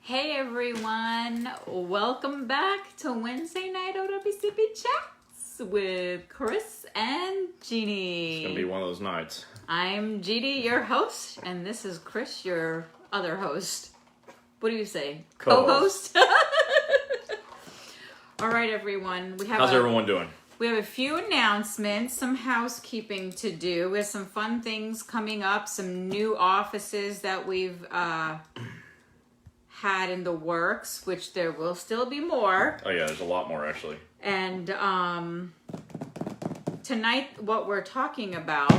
Hey everyone, welcome back to Wednesday night OWCP Chats with Chris and Gini. It's going to be one of those nights. I'm Gini, your host, and this is Chris, your other host. What do you say? Co-host? All right, everyone. How's everyone doing? We have a few announcements, some housekeeping to do. We have some fun things coming up, some new offices that we've had in the works, which there will still be more. Oh yeah, there's a lot more actually. And tonight what we're talking about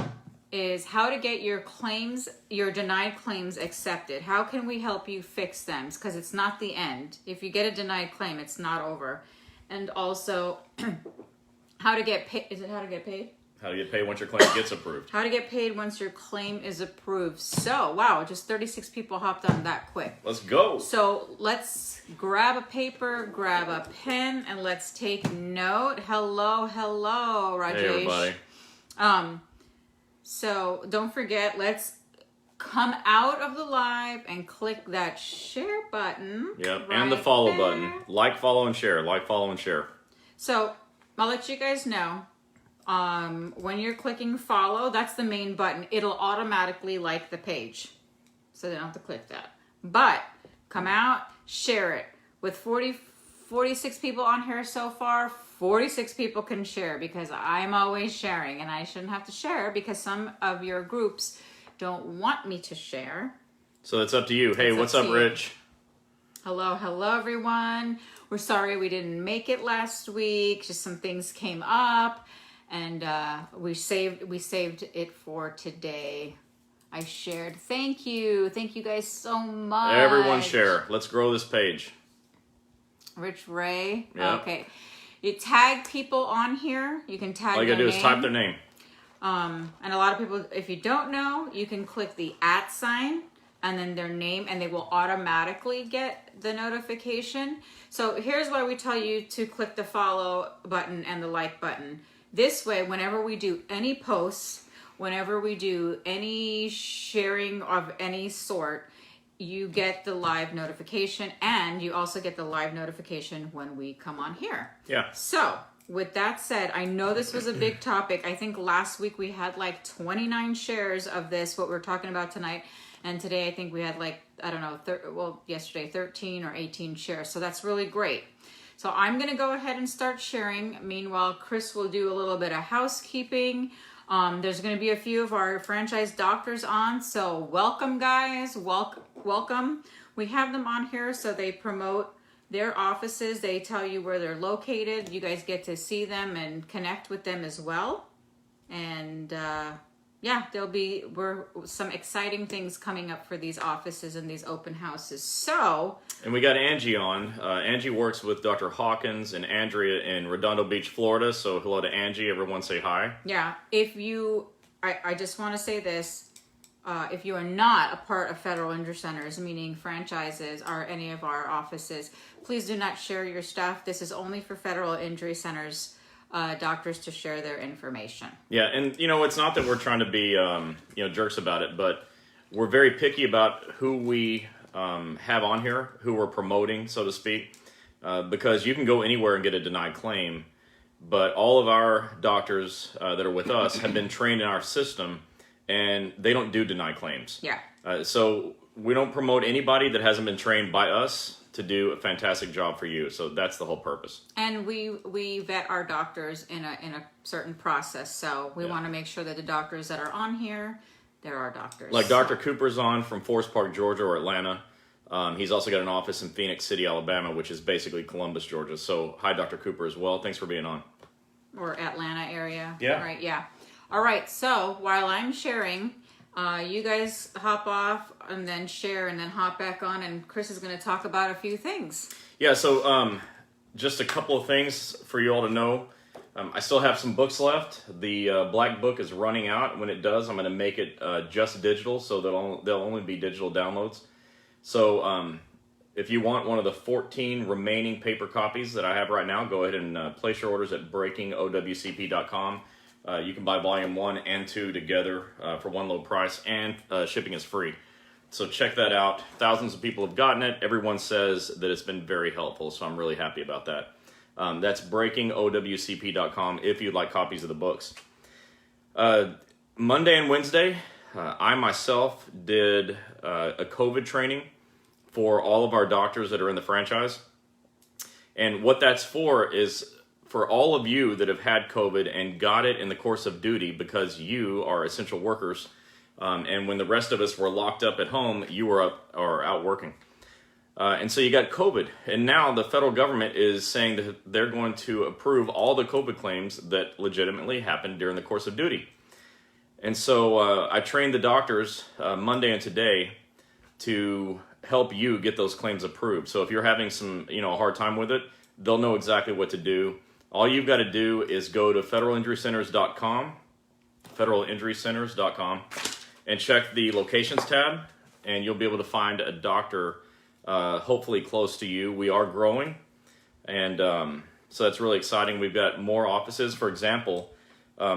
is how to get your claims, your denied claims accepted. How can we help you fix them? Because it's not the end. If you get a denied claim, it's not over. And also how to get paid. Is it how to get paid? How to get paid once your claim gets approved. How to get paid once your claim is approved. So, wow, just 36 people hopped on that quick. Let's go. So let's grab a paper, grab a pen, and let's take note. Hello, Rajesh. Hey, everybody. So don't forget, let's come out of the live and click that share button. Yep, right and the follow there. button. Like, follow, and share. Like, follow, and share. So I'll let you guys know. When you're clicking follow, that's the main button. It'll automatically like the page. So they don't have to click that. But come out, share it. With 46 people on here so far, 46 people can share because I'm always sharing. And I shouldn't have to share because some of your groups don't want me to share. So it's up to you. Hey, what's up, Rich? Hello, everyone. We're sorry we didn't make it last week. Just some things came up. And we saved it for today. I shared. Thank you guys so much. Everyone share. Let's grow this page. Rich Ray. Yep. Okay. You tag people on here. You can tag. All you gotta do is type their name. And a lot of people, if you don't know, you can click the @ sign and then their name, and they will automatically get the notification. So here's why we tell you to click the follow button and the like button. This way, whenever we do any posts, whenever we do any sharing of any sort, you get the live notification, and you also get the live notification when we come on here. Yeah. So, with that said, I know this was a big topic. I think last week we had like 29 shares of this, what we're talking about tonight. And today I think we had like, I don't know, yesterday 13 or 18 shares. So that's really great. So I'm going to go ahead and start sharing. Meanwhile, Chris will do a little bit of housekeeping. There's going to be a few of our franchise doctors on. So welcome, guys. Welcome. We have them on here so they promote their offices. They tell you where they're located. You guys get to see them and connect with them as well. And yeah, there'll be some exciting things coming up for these offices and these open houses. So, and we got Angie on. Angie works with Dr. Hawkins and Andrea in Redondo Beach, Florida. So hello to Angie. Everyone say hi. Yeah, I just want to say this. If you are not a part of Federal Injury Centers, meaning franchises or any of our offices, please do not share your stuff. This is only for Federal Injury Centers doctors to share their information. Yeah, and it's not that we're trying to be jerks about it, but we're very picky about who we have on here, who we're promoting, so to speak, because you can go anywhere and get a denied claim, but all of our doctors that are with us have been trained in our system, and they don't do denied claims. Yeah. So we don't promote anybody that hasn't been trained by us to do a fantastic job for you. So that's the whole purpose. And we vet our doctors in a certain process. So we want to make sure that the doctors that are on here, they're our doctors. Like Dr. Cooper's on from Forest Park, Georgia, or Atlanta. He's also got an office in Phoenix City, Alabama, which is basically Columbus, Georgia. So hi, Dr. Cooper, as well. Thanks for being on. Or Atlanta area. Yeah. Right, yeah. All right, so while I'm sharing, you guys hop off and then share and then hop back on, and Chris is going to talk about a few things. Yeah, so just a couple of things for you all to know. I still have some books left. The black book is running out. When it does, I'm going to make it just digital, so they'll only be digital downloads. So if you want one of the 14 remaining paper copies that I have right now, go ahead and place your orders at breakingowcp.com. You can buy volume 1 and 2 together for one low price, and shipping is free. So check that out. Thousands of people have gotten it. Everyone says that it's been very helpful, so I'm really happy about that. That's breakingowcp.com if you'd like copies of the books. Monday and Wednesday, I myself did a COVID training for all of our doctors that are in the franchise. And what that's for is for all of you that have had COVID and got it in the course of duty because you are essential workers. And when the rest of us were locked up at home, you were out working. And so you got COVID. And now the federal government is saying that they're going to approve all the COVID claims that legitimately happened during the course of duty. And so I trained the doctors Monday and today to help you get those claims approved. So if you're having a hard time with it, they'll know exactly what to do. All you've got to do is go to federalinjurycenters.com, and check the locations tab, and you'll be able to find a doctor hopefully close to you. We are growing, and so that's really exciting. We've got more offices. For example,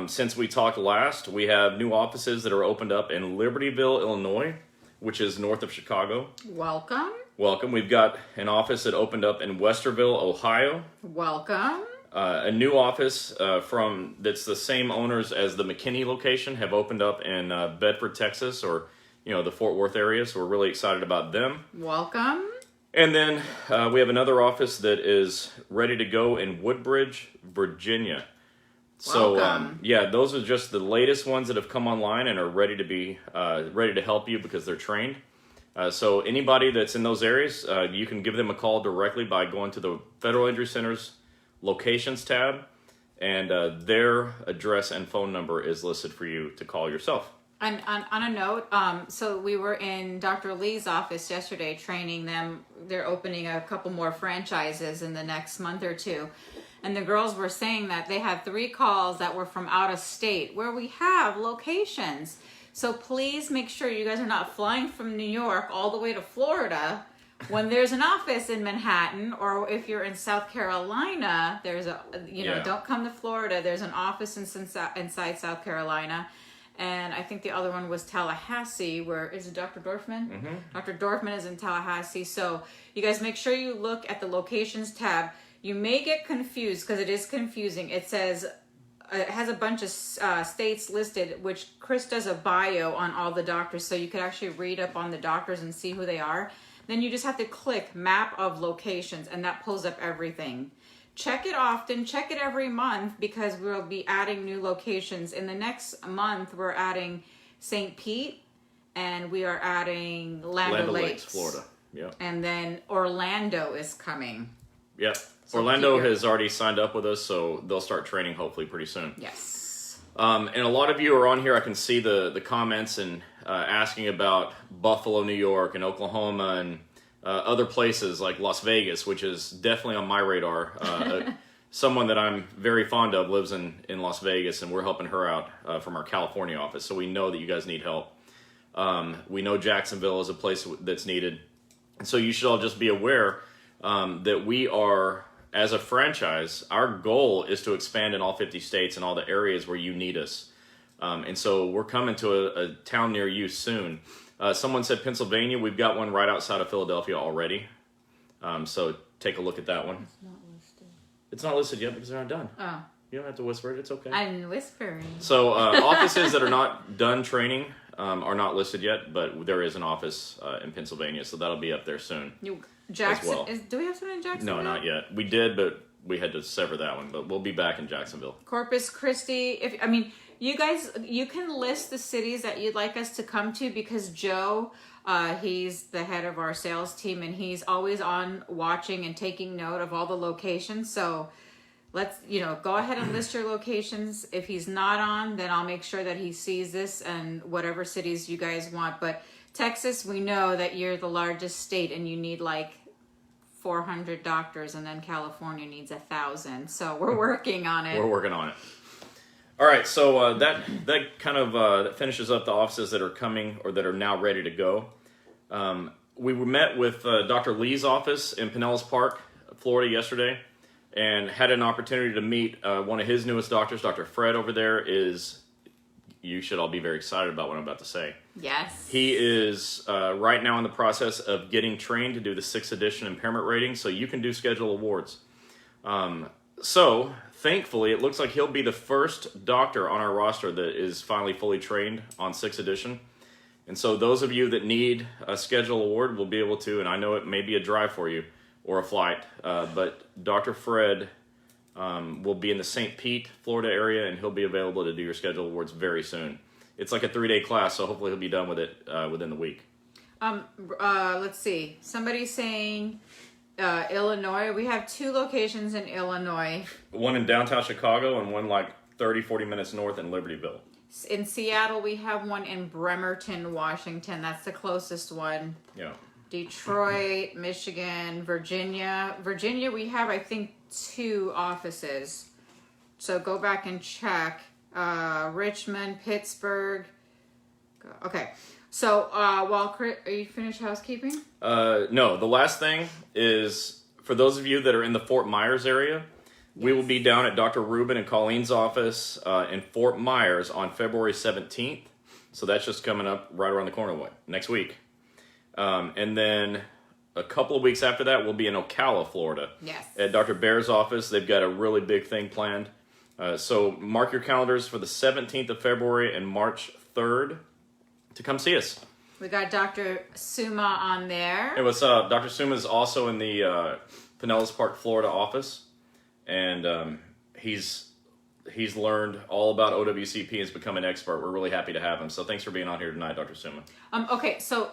since we talked last, we have new offices that are opened up in Libertyville, Illinois, which is north of Chicago. Welcome. Welcome. We've got an office that opened up in Westerville, Ohio. Welcome. A new office that's the same owners as the McKinney location have opened up in Bedford, Texas, or the Fort Worth area. So we're really excited about them. Welcome. And then we have another office that is ready to go in Woodbridge, Virginia. So those are just the latest ones that have come online and are ready to help you because they're trained. So anybody that's in those areas, you can give them a call directly by going to the Federal Injury Center's locations tab, and their address and phone number is listed for you to call yourself. And on a note, so we were in Dr. Lee's office yesterday training them. They're opening a couple more franchises in the next month or two. And the girls were saying that they had 3 calls that were from out of state where we have locations. So please make sure you guys are not flying from New York all the way to Florida when there's an office in Manhattan, or if you're in South Carolina, there's don't come to Florida. There's an office inside South Carolina. And I think the other one was Tallahassee, where is it Dr. Dorfman? Mm-hmm. Dr. Dorfman is in Tallahassee. So you guys make sure you look at the locations tab. You may get confused because it is confusing. It says, it has a bunch of states listed, which Chris does a bio on all the doctors. So you could actually read up on the doctors and see who they are. Then you just have to click map of locations, and that pulls up everything. Check it often, check it every month, because we'll be adding new locations. In the next month, we're adding St. Pete, and we are adding Land O'Lakes, Florida. Yeah. And then Orlando is coming. Yep. So Orlando has already signed up with us, so they'll start training hopefully pretty soon. Yes. And a lot of you are on here. I can see the comments and asking about Buffalo, New York, and Oklahoma, and other places like Las Vegas, which is definitely on my radar. Someone that I'm very fond of lives in Las Vegas, and we're helping her out from our California office. So we know that you guys need help. We know Jacksonville is a place that's needed. And so you should all just be aware that we are, as a franchise, our goal is to expand in all 50 states and all the areas where you need us. And so we're coming to a town near you soon. Someone said Pennsylvania. We've got one right outside of Philadelphia already. So take a look at that one. It's not listed. It's not listed yet because they're not done. Oh. You don't have to whisper it. It's okay. I'm whispering. So offices that are not done training are not listed yet, but there is an office in Pennsylvania, so that'll be up there soon. Jackson. Well. Do we have someone in Jacksonville? No, not yet. We did, but we had to sever that one. But we'll be back in Jacksonville. Corpus Christi. You guys, you can list the cities that you'd like us to come to, because Joe, he's the head of our sales team, and he's always on watching and taking note of all the locations. So let's, go ahead and list your locations. If he's not on, then I'll make sure that he sees this and whatever cities you guys want. But Texas, we know that you're the largest state and you need like 400 doctors, and then California needs 1,000. So we're working on it. We're working on it. All right, so that kind of that finishes up the offices that are coming or that are now ready to go. We met with Dr. Lee's office in Pinellas Park, Florida yesterday, and had an opportunity to meet one of his newest doctors. Dr. Fred over there is, you should all be very excited about what I'm about to say. Yes. He is right now in the process of getting trained to do the 6th edition impairment rating, so you can do schedule awards. So, thankfully, it looks like he'll be the first doctor on our roster that is finally fully trained on 6th edition. And so those of you that need a schedule award will be able to, and I know it may be a drive for you or a flight, but Dr. Fred will be in the St. Pete, Florida area, and he'll be available to do your schedule awards very soon. It's like a 3-day class, so hopefully he'll be done with it within the week. Let's see. Somebody's saying Illinois. We have 2 locations in Illinois. One in downtown Chicago and one like 30, 40 minutes north in Libertyville. In Seattle, we have one in Bremerton, Washington. That's the closest one. Yeah. Detroit, Michigan, Virginia. Virginia, we have, I think, 2 offices. So go back and check. Richmond, Pittsburgh. Okay. So, are you finished housekeeping? No, the last thing is, for those of you that are in the Fort Myers area, we will be down at Dr. Rubin and Colleen's office in Fort Myers on February 17th. So that's just coming up right around the corner next week. And then a couple of weeks after that, we'll be in Ocala, Florida. Yes. At Dr. Baer's office. They've got a really big thing planned. So mark your calendars for the 17th of February and March 3rd to come see us. We got Dr. Suma on there. Hey, what's up? Dr. Suma is also in the Pinellas Park, Florida office. And he's learned all about OWCP and has become an expert. We're really happy to have him. So thanks for being on here tonight, Dr. Suma. Okay, so,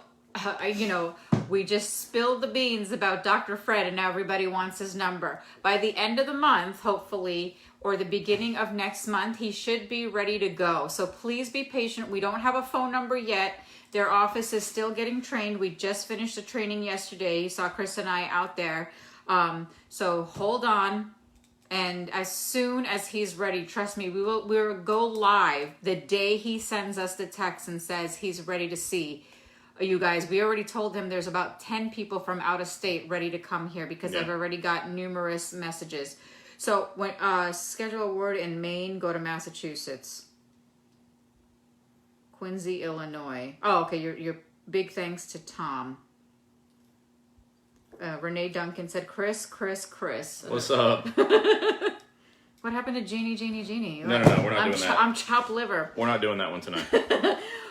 we just spilled the beans about Dr. Fred, and now everybody wants his number. By the end of the month, hopefully, or the beginning of next month, he should be ready to go. So please be patient. We don't have a phone number yet. Their office is still getting trained. We just finished the training yesterday. You saw Chris and I out there. So hold on. And as soon as he's ready, trust me, we will go live the day he sends us the text and says he's ready to see you guys. We already told him there's about 10 people from out of state ready to come here because I've already got numerous messages. So when schedule award in Maine, go to Massachusetts. Quincy, Illinois. Oh, okay. Your big thanks to Tom. Renee Duncan said, Chris. What's up? What happened to Genie? No, we're not doing that. I'm chopped liver. We're not doing that one tonight.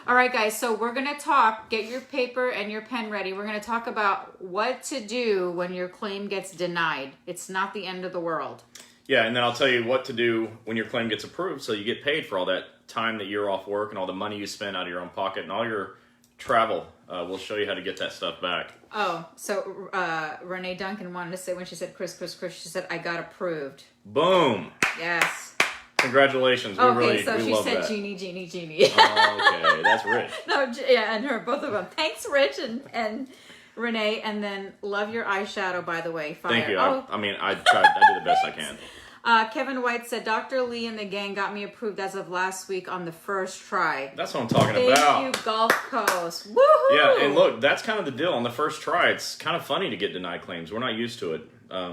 All right, guys, so we're going to talk. Get your paper and your pen ready. We're going to talk about what to do when your claim gets denied. It's not the end of the world. Yeah, and then I'll tell you what to do when your claim gets approved so you get paid for all that time that you're off work and all the money you spend out of your own pocket and all your travel. We'll show you how to get that stuff back. Oh, so Renee Duncan wanted to say, when she said Chris, she said, I got approved. Boom. Yes. Congratulations. Okay, we love so she said that. Genie. Oh, okay, that's Rich. No, yeah, and her, both of them. Thanks, Rich and Renee. And then love your eyeshadow, by the way. Fire. Thank you. Oh. I do the best I can. Kevin White said, Dr. Lee and the gang got me approved as of last week on the first try. That's what I'm talking about. Thank you, Gulf Coast. Woohoo! Yeah, and look, that's kind of the deal. On the first try, it's kind of funny to get denied claims. We're not used to it.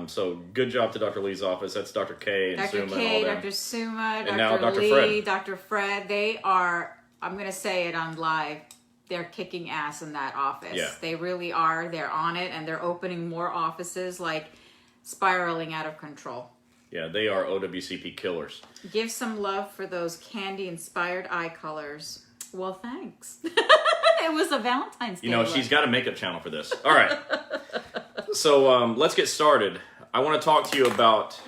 So good job to Dr. Lee's office. That's Dr. K and Suma and all them. Dr. Suma, And now Dr. Dr. Lee, Fred. Dr. Fred. They are, I'm going to say it on live, they're kicking ass in that office. Yeah. They really are. They're on it, and they're opening more offices, like spiraling out of control. Yeah, they are OWCP killers. Give some love for those candy-inspired eye colors. Well, thanks. It was a Valentine's Day. She's got a makeup channel for this. All right. So let's get started. I want to talk to you about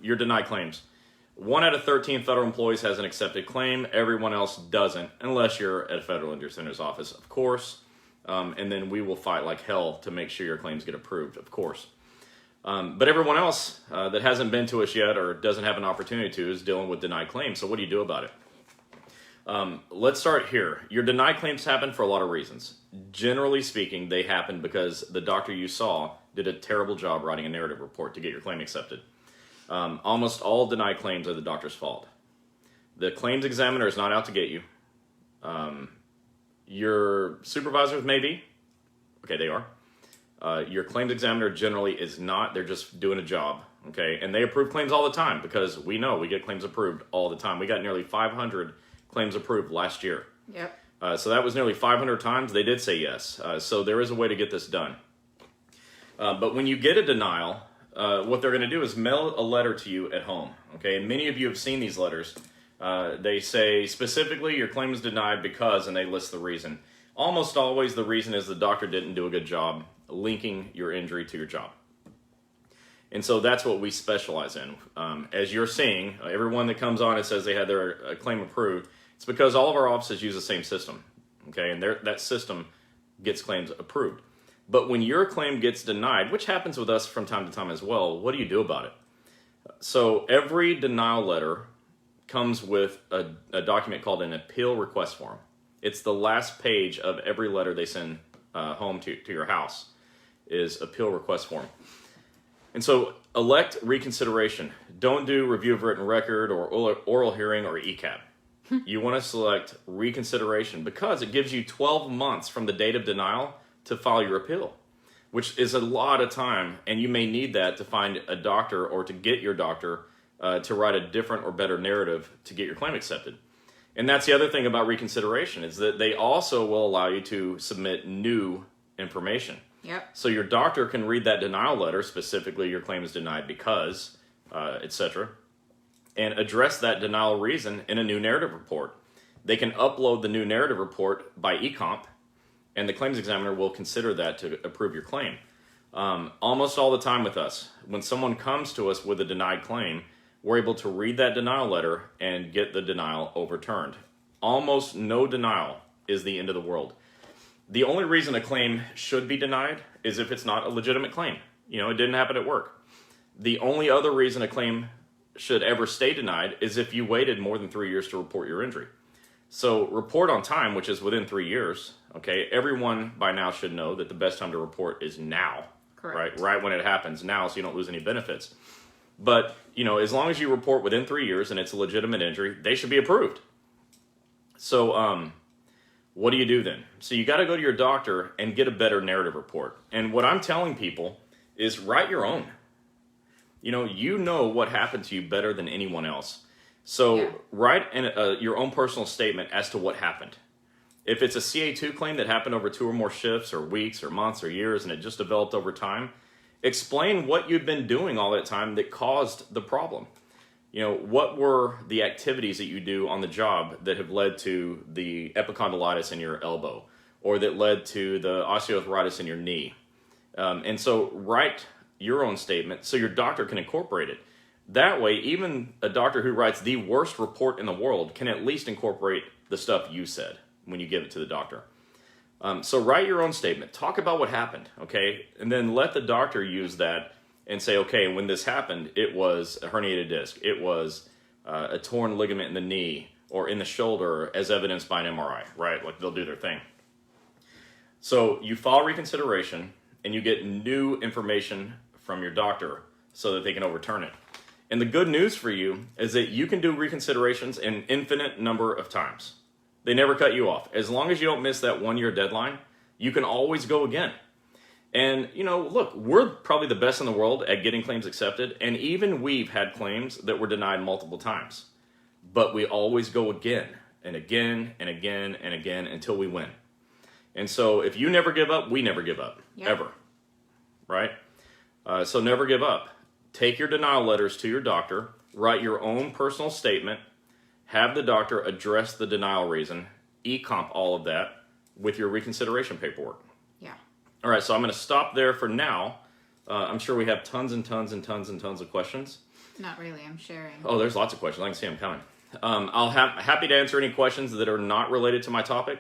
your denied claims. 1 out of 13 federal employees has an accepted claim. Everyone else doesn't, unless you're at a federal injury center's office, of course. And then we will fight like hell to make sure your claims get approved, of course. But everyone else that hasn't been to us yet or doesn't have an opportunity to is dealing with denied claims. So what do you do about it? Let's start here. Your denied claims happen for a lot of reasons. Generally speaking, they happen because the doctor you saw did a terrible job writing a narrative report to get your claim accepted. Almost all denied claims are the doctor's fault. The claims examiner is not out to get you. Your supervisors may be. Okay, they are. Your claims examiner generally is not. They're just doing a job, okay? And they approve claims all the time because we know we get claims approved all the time. We got nearly 500 claims approved last year. Yep. So that was nearly 500 times. They did say yes. So there is a way to get this done. But when you get a denial, what they're going to do is mail a letter to you at home. Okay, and many of you have seen these letters. They say specifically your claim is denied because, and they list the reason. Almost always the reason is the doctor didn't do a good job linking your injury to your job. And so that's what we specialize in. As you're seeing, everyone that comes on and says they had their claim approved, it's because all of our offices use the same system. Okay, and that system gets claims approved. But when your claim gets denied, which happens with us from time to time as well, what do you do about it? So every denial letter comes with a document called an appeal request form. It's the last page of every letter they send home to your house is appeal request form. And so elect reconsideration. Don't do review of written record or oral hearing or ECAP. You want to select reconsideration because it gives you 12 months from the date of denial to file your appeal, which is a lot of time, and you may need that to find a doctor or to get your doctor to write a different or better narrative to get your claim accepted. And that's the other thing about reconsideration is that they also will allow you to submit new information. Yep. So your doctor can read that denial letter, specifically your claim is denied because, etc., and address that denial reason in a new narrative report. They can upload the new narrative report by eComp, and the claims examiner will consider that to approve your claim. Almost all the time with us, when someone comes to us with a denied claim, we're able to read that denial letter and get the denial overturned. Almost no denial is the end of the world. The only reason a claim should be denied is if it's not a legitimate claim. You know, it didn't happen at work. The only other reason a claim should ever stay denied is if you waited more than 3 years to report your injury. So report on time, which is within 3 years. Okay, everyone by now should know that the best time to report is now. Correct. Right when it happens now, so you don't lose any benefits. But, you know, as long as you report within 3 years and it's a legitimate injury, they should be approved. So, what do you do then? So you got to go to your doctor and get a better narrative report. And what I'm telling people is write your own. You know what happened to you better than anyone else. So write your own personal statement as to what happened. If it's a CA2 claim that happened over 2 or more shifts or weeks or months or years and it just developed over time, explain what you'd been doing all that time that caused the problem. What were the activities that you do on the job that have led to the epicondylitis in your elbow or that led to the osteoarthritis in your knee? And so write your own statement so your doctor can incorporate it. That way, even a doctor who writes the worst report in the world can at least incorporate the stuff you said when you give it to the doctor. So write your own statement. Talk about what happened, okay? And then let the doctor use that and say, okay, when this happened, it was a herniated disc. It was a torn ligament in the knee or in the shoulder as evidenced by an MRI, right? Like they'll do their thing. So you file reconsideration and you get new information from your doctor so that they can overturn it. And the good news for you is that you can do reconsiderations an infinite number of times. They never cut you off. As long as you don't miss that 1-year deadline, you can always go again. And, look, we're probably the best in the world at getting claims accepted, and even we've had claims that were denied multiple times. But we always go again and again and again and again until we win. And so if you never give up, we never give up, ever, right? So never give up. Take your denial letters to your doctor, write your own personal statement, have the doctor address the denial reason, e-comp all of that with your reconsideration paperwork. Yeah. All right, so I'm going to stop there for now. I'm sure we have tons and tons and tons and tons of questions. Not really, I'm sharing. Oh, there's lots of questions. I can see them coming. I'll happy to answer any questions that are not related to my topic.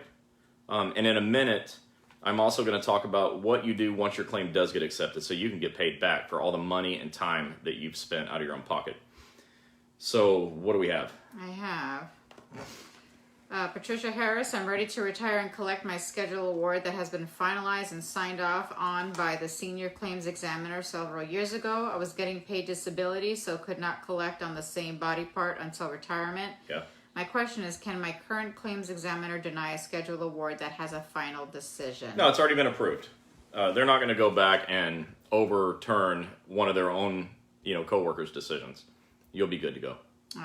And in a minute, I'm also going to talk about what you do once your claim does get accepted so you can get paid back for all the money and time that you've spent out of your own pocket. So what do we have? I have Patricia Harris. I'm ready to retire and collect my schedule award that has been finalized and signed off on by the senior claims examiner several years ago. I was getting paid disability, so could not collect on the same body part until retirement. Yeah. My question is, can my current claims examiner deny a schedule award that has a final decision? No, it's already been approved. They're not going to go back and overturn one of their own, coworkers' decisions. You'll be good to go.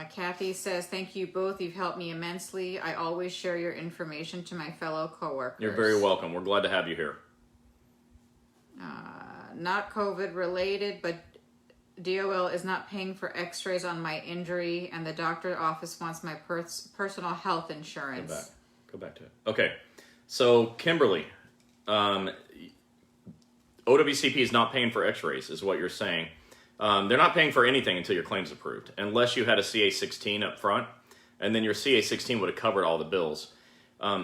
Kathy says, thank you both. You've helped me immensely. I always share your information to my fellow coworkers. You're very welcome. We're glad to have you here. Not COVID related, but DOL is not paying for x-rays on my injury, and the doctor office wants my personal health insurance. Go back to it. Okay. So, Kimberly, OWCP is not paying for x-rays, is what you're saying. They're not paying for anything until your claim's approved, unless you had a CA-16 up front, and then your CA-16 would have covered all the bills.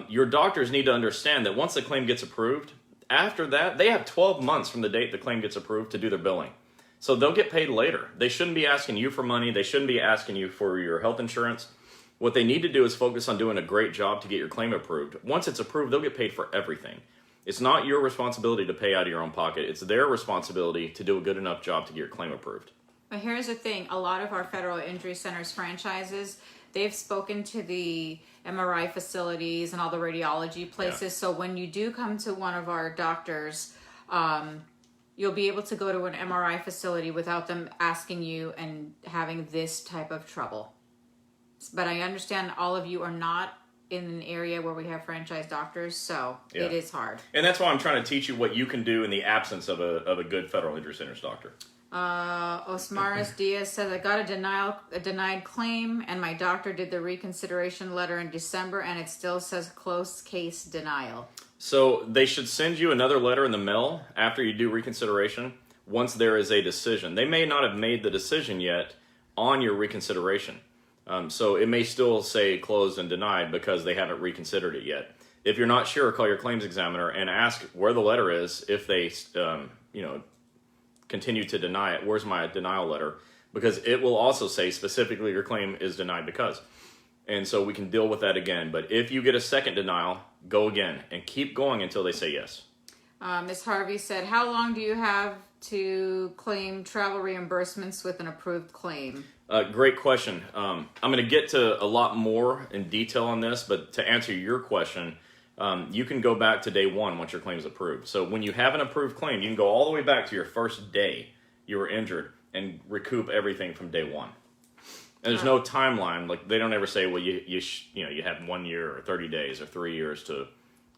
Your doctors need to understand that once the claim gets approved, after that, they have 12 months from the date the claim gets approved to do their billing. So they'll get paid later. They shouldn't be asking you for money. They shouldn't be asking you for your health insurance. What they need to do is focus on doing a great job to get your claim approved. Once it's approved, they'll get paid for everything. It's not your responsibility to pay out of your own pocket. It's their responsibility to do a good enough job to get your claim approved. But here's the thing. A lot of our federal injury centers franchises, they've spoken to the MRI facilities and all the radiology places. Yeah. So when you do come to one of our doctors, you'll be able to go to an MRI facility without them asking you and having this type of trouble. But I understand all of you are not in an area where we have franchise doctors, so It is hard. And that's why I'm trying to teach you what you can do in the absence of a good federal injury centers doctor. Osmaris Diaz says, I got a denied claim, and my doctor did the reconsideration letter in December, and it still says closed case denial. So they should send you another letter in the mail after you do reconsideration once there is a decision. They may not have made the decision yet on your reconsideration. So it may still say closed and denied because they haven't reconsidered it yet. If you're not sure, call your claims examiner and ask where the letter is. If they, continue to deny it, where's my denial letter? Because it will also say specifically your claim is denied because. And so we can deal with that again. But if you get a second denial, go again and keep going until they say yes. Ms. Harvey said, how long do you have to claim travel reimbursements with an approved claim? Great question. I'm going to get to a lot more in detail on this, but to answer your question, you can go back to day one once your claim is approved. So when you have an approved claim, you can go all the way back to your first day you were injured and recoup everything from day one. And there's no timeline. Like they don't ever say, well, you have 1 year or 30 days or 3 years to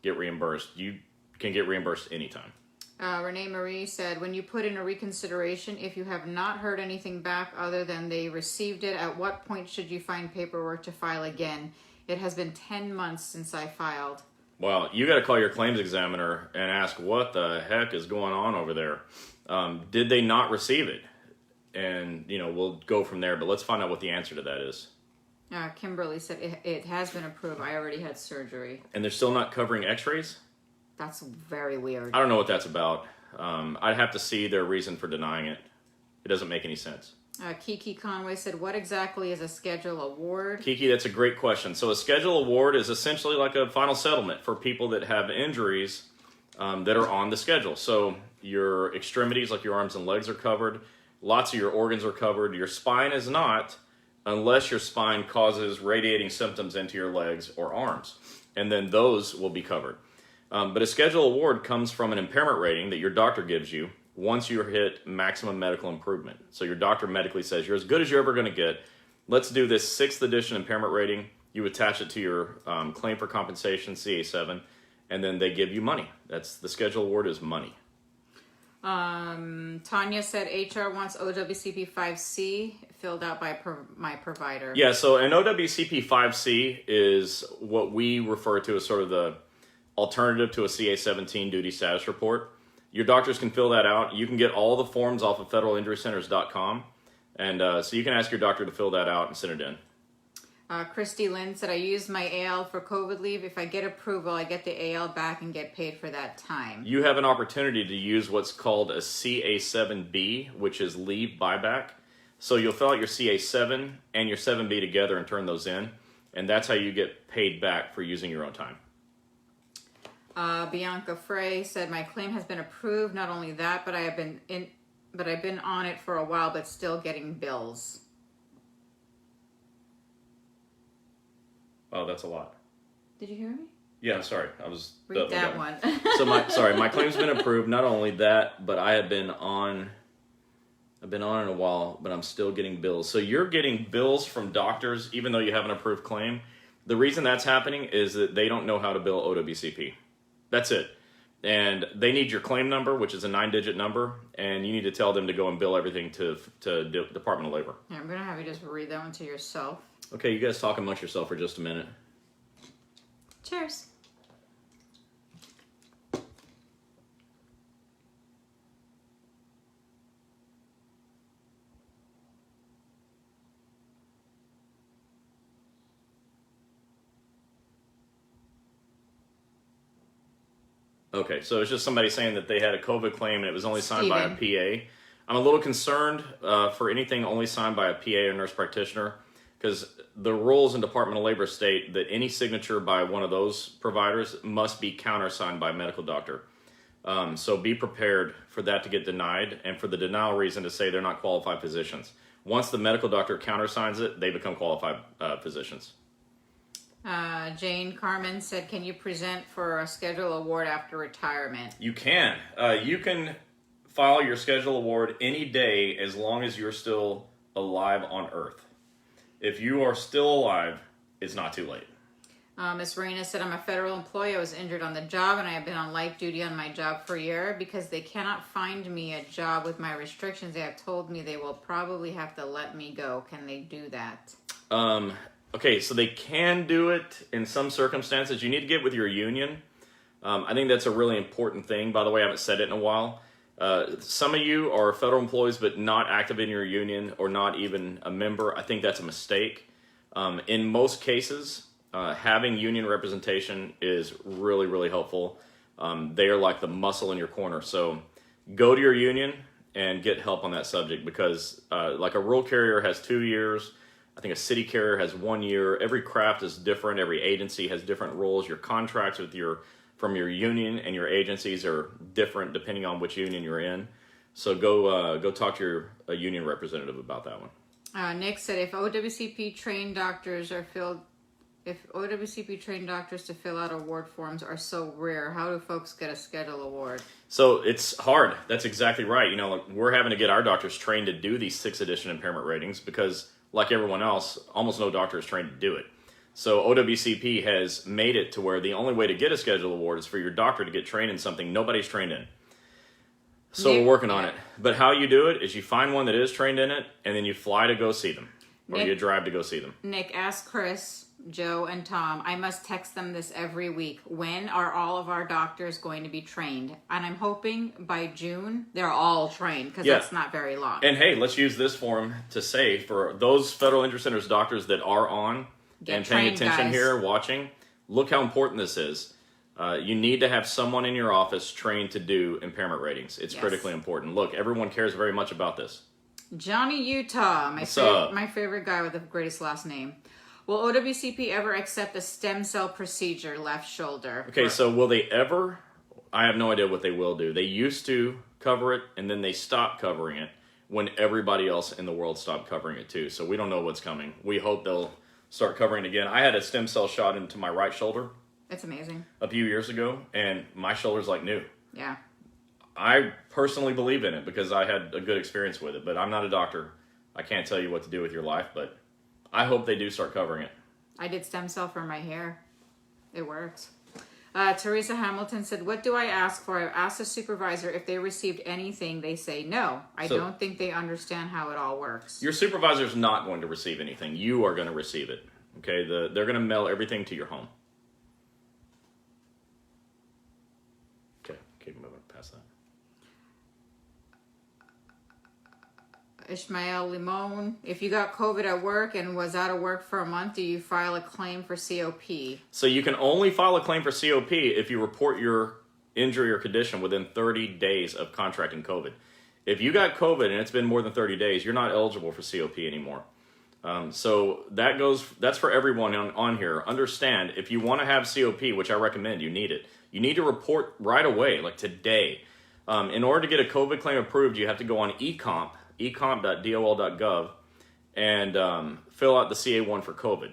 get reimbursed. You can get reimbursed anytime. Renee Marie said, when you put in a reconsideration, if you have not heard anything back other than they received it, at what point should you find paperwork to file again? It has been 10 months since I filed. Well, you got to call your claims examiner and ask what the heck is going on over there. Did they not receive it? And, we'll go from there, but let's find out what the answer to that is. Kimberly said, it has been approved. I already had surgery. And they're still not covering x-rays? That's very weird. I don't know what that's about. I'd have to see their reason for denying it. It doesn't make any sense. Kiki Conway said, what exactly is a schedule award? Kiki, that's a great question. So a schedule award is essentially like a final settlement for people that have injuries that are on the schedule. So your extremities, like your arms and legs, are covered. Lots of your organs are covered. Your spine is not, unless your spine causes radiating symptoms into your legs or arms. And then those will be covered. But a schedule award comes from an impairment rating that your doctor gives you once you hit maximum medical improvement. So your doctor medically says, you're as good as you're ever going to get. Let's do this 6th edition impairment rating. You attach it to your claim for compensation, CA7, and then they give you money. That's the schedule award is money. Tanya said HR wants OWCP 5C filled out by my provider. Yeah, so an OWCP 5C is what we refer to as sort of the alternative to a CA-17 duty status report. Your doctors can fill that out. You can get all the forms off of federalinjurycenters.com. And so you can ask your doctor to fill that out and send it in. Christy Lynn said, I used my AL for COVID leave. If I get approval, I get the AL back and get paid for that time. You have an opportunity to use what's called a CA7B, which is leave buyback. So you'll fill out your CA7 and your 7B together and turn those in. And that's how you get paid back for using your own time. Bianca Frey said, my claim has been approved. Not only that, but I've been on it for a while, but still getting bills. Oh, that's a lot. Did you hear me? Yeah, sorry. I was... Read that one. So my claim's been approved. Not only that, but I have been on I've been on it a while, but I'm still getting bills. So you're getting bills from doctors even though you have an approved claim. The reason that's happening is that they don't know how to bill OWCP. That's it. And they need your claim number, which is a 9-digit number, and you need to tell them to go and bill everything to Department of Labor. Yeah, I'm going to have you just read that one to yourself. Okay, you guys talk amongst yourself for just a minute. Cheers. Okay, so it's just somebody saying that they had a COVID claim and it was only signed by a PA. I'm a little concerned for anything only signed by a PA or nurse practitioner, because the rules in Department of Labor state that any signature by one of those providers must be countersigned by a medical doctor. So be prepared for that to get denied, and for the denial reason to say they're not qualified physicians. Once the medical doctor countersigns it, they become qualified physicians. Jane Carmen said, can you present for a schedule award after retirement? You can. You can file your schedule award any day as long as you're still alive on Earth. If you are still alive, it's not too late. Ms. Reyna said, I'm a federal employee. I was injured on the job, and I have been on light duty on my job for a year. Because they cannot find me a job with my restrictions, they have told me they will probably have to let me go. Can they do that? Okay, so they can do it in some circumstances. You need to get with your union. I think that's a really important thing. By the way, I haven't said it in a while. Some of you are federal employees but not active in your union or not even a member. I think that's a mistake. In most cases, having union representation is really, really helpful. They are like the muscle in your corner. So go to your union and get help on that subject, because like a rural carrier has 2 years. I think a city carrier has 1 year. Every craft is different. Every agency has different rules. Your contracts with from your union and your agencies are different depending on which union you're in. So go talk to your union representative about that one. Nick said, if OWCP trained doctors to fill out award forms are so rare, how do folks get a schedule award? So it's hard. That's exactly right. You know, we're having to get our doctors trained to do these 6th edition impairment ratings because, like everyone else, almost no doctor is trained to do it. So OWCP has made it to where the only way to get a schedule award is for your doctor to get trained in something nobody's trained in. So we're working on it. But how you do it is you find one that is trained in it, and then you fly to go see them. Or you drive to go see them. Nick, ask Chris, Joe, and Tom. I must text them this every week. When are all of our doctors going to be trained? And I'm hoping by June they're all trained, because that's not very long. And hey, let's use this forum to say, for those federal injury centers doctors that are on and paying attention here, watching, look how important this is. You need to have someone in your office trained to do impairment ratings. It's critically important. Look, everyone cares very much about this. Johnny Utah, my favorite guy with the greatest last name. Will OWCP ever accept a stem cell procedure, left shoulder? Okay, so will they ever? I have no idea what they will do. They used to cover it, and then they stopped covering it when everybody else in the world stopped covering it too. So we don't know what's coming. We hope they'll start covering it again. I had a stem cell shot into my right shoulder. That's amazing. A few years ago, and my shoulder's like new. Yeah. I personally believe in it because I had a good experience with it, but I'm not a doctor. I can't tell you what to do with your life, but I hope they do start covering it. I did stem cell for my hair. It works. Teresa Hamilton said, what do I ask for? I've asked the supervisor if they received anything. They say no. I don't think they understand how it all works. Your supervisor's not going to receive anything. You are going to receive it. Okay? They're going to mail everything to your home. Okay, keep moving past that. Ishmael Limon, if you got COVID at work and was out of work for a month, do you file a claim for COP? So you can only file a claim for COP if you report your injury or condition within 30 days of contracting COVID. If you got COVID and it's been more than 30 days, you're not eligible for COP anymore. So that's for everyone on here. Understand, if you want to have COP, which I recommend, you need it. You need to report right away, like today. In order to get a COVID claim approved, you have to go on ecomp.dol.gov and fill out the CA1 for COVID.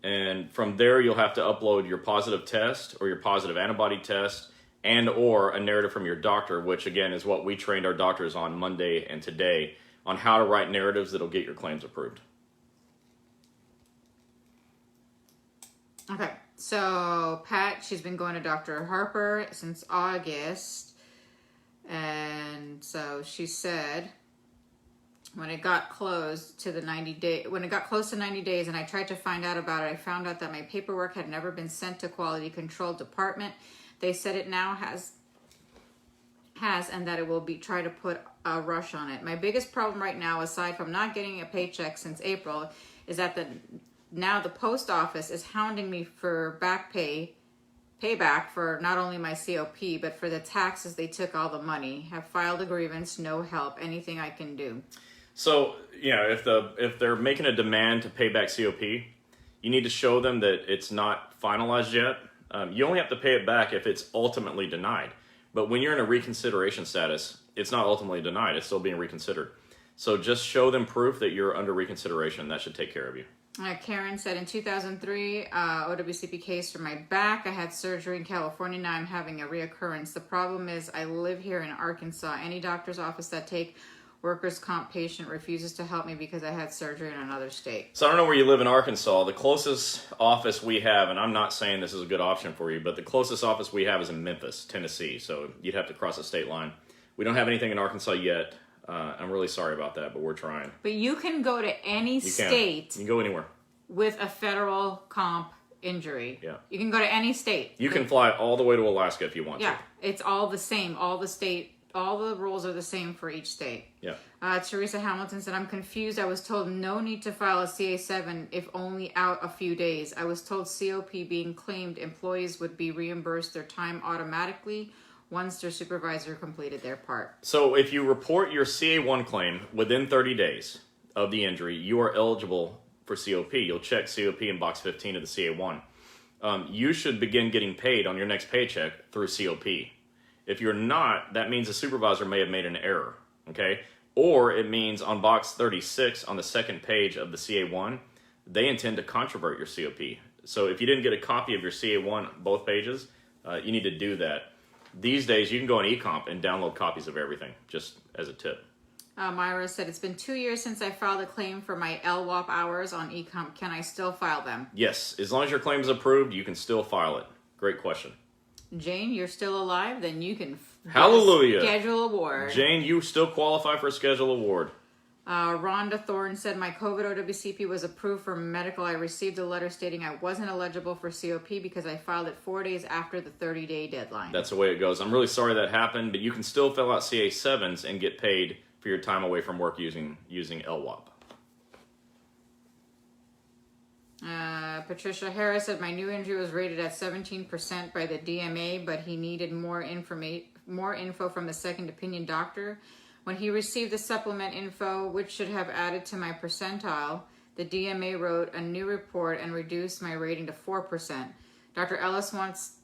And from there, you'll have to upload your positive test or your positive antibody test and or a narrative from your doctor, which again is what we trained our doctors on Monday and today, on how to write narratives that'll get your claims approved. Okay, so Pat, she's been going to Dr. Harper since August, and so she said when it got close to 90 days, and I tried to find out about it, I found out that my paperwork had never been sent to quality control department. They said it now has, and that it will be try to put a rush on it. My biggest problem right now, aside from not getting a paycheck since April, is that now the post office is hounding me for payback for not only my COP, but for the taxes they took all the money. Have filed a grievance, no help, anything I can do. So, if they're making a demand to pay back COP, you need to show them that it's not finalized yet. You only have to pay it back if it's ultimately denied. But when you're in a reconsideration status, it's not ultimately denied. It's still being reconsidered. So just show them proof that you're under reconsideration. That should take care of you. Karen said in 2003, OWCP case for my back. I had surgery in California. Now I'm having a reoccurrence. The problem is I live here in Arkansas. Any doctor's office that take workers' comp patient refuses to help me because I had surgery in another state. So I don't know where you live in Arkansas. The closest office we have, and I'm not saying this is a good option for you, but the closest office we have is in Memphis, Tennessee. So you'd have to cross the state line. We don't have anything in Arkansas yet. I'm really sorry about that, but we're trying. But you can go to any state. You can go anywhere. With a federal comp injury. Yeah. You can go to any state. You can fly all the way to Alaska if you want to. Yeah, it's all the same. All the rules are the same for each state. Yeah. Teresa Hamilton said, I'm confused. I was told no need to file a CA7 if only out a few days. I was told COP being claimed, employees would be reimbursed their time automatically once their supervisor completed their part. So if you report your CA1 claim within 30 days of the injury, you are eligible for COP. You'll check COP in box 15 of the CA1. You should begin getting paid on your next paycheck through COP. If you're not, that means the supervisor may have made an error, okay? Or it means on box 36 on the second page of the CA1, they intend to controvert your COP. So if you didn't get a copy of your CA1, both pages, you need to do that. These days, you can go on eComp and download copies of everything, just as a tip. Myra said, it's been 2 years since I filed a claim for my LWOP hours on eComp. Can I still file them? Yes, as long as your claim is approved, you can still file it. Great question. Jane, you're still alive? Then you can Hallelujah. Schedule award. Jane, you still qualify for a schedule award. Rhonda Thorne said, my COVID OWCP was approved for medical. I received a letter stating I wasn't eligible for COP because I filed it 4 days after the 30-day deadline. That's the way it goes. I'm really sorry that happened, but you can still fill out CA7s and get paid for your time away from work using LWOP. Patricia Harris said, my new injury was rated at 17% by the DMA, but he needed more info from the second opinion doctor. When he received the supplement info, which should have added to my percentile, the DMA wrote a new report and reduced my rating to 4%. Dr. Ellis wants